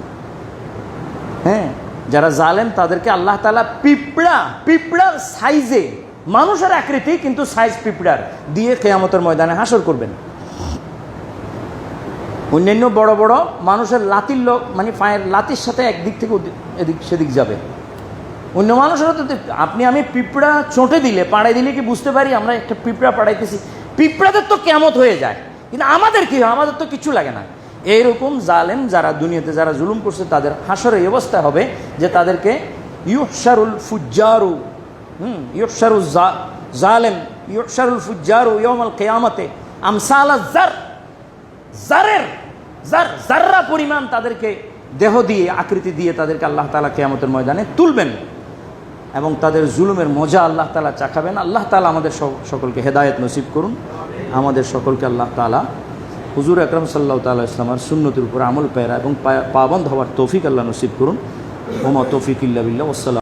হ্যাঁ, যারা জালেম তাদেরকে আল্লাহ তাআলা পিঁপড়ার সাইজে, মানুষের আকৃতি কিন্তু সাইজ পিঁপড়ার দিয়ে কিয়ামতের ময়দানে হাসর করবেন। অন্যান্য বড় বড় মানুষের লাতির মানে পায়ের লাতির সাথে একদিক থেকে এদিক সেদিক যাবে। অন্য মানুষের তো আমি পিঁপড়া চোঁটে দিলে, পাড়াই দিলে কি বুঝতে পারি আমরা একটা পিঁপড়া পাড়াইতেছি? পিঁপড়াদের তো কিয়ামত হয়ে যায়, কিন্তু আমাদের কি হয়? আমাদের তো কিছু লাগে না। এইরকম জালেম যারা দুনিয়াতে যারা জুলুম করছে, তাদের হাসরের এই অবস্থা হবে যে তাদেরকে ইউহশারুল ফুজ্জারু, ইউহশারু জালেম, ইউহশারুল ফুজ্জারু ইয়াউমাল কিয়ামতে আমসালা জাররা পরিমাণ তাদেরকে দেহ দিয়ে, আকৃতি দিয়ে তাদেরকে আল্লাহ তাআলা কিয়ামতের ময়দানে তুলবেন এবং তাদের জুলুমের মজা আল্লাহ তাআলা চাখাবেন। আল্লাহ তাআলা আমাদের সকলকে হেদায়েত নসিব করুন। আমাদের সকলকে আল্লাহ তাআলা হুজুর আকরাম সাল্লাল্লাহু তাআলা ইসলামের সুন্নতের উপর আমল পেরা এবং পাবন্দ হওয়ার তৌফিক আল্লাহ নসিব করুন। ওমা তৌফিক ইল্লা বিল্লাহ। ওয়াসসালাম।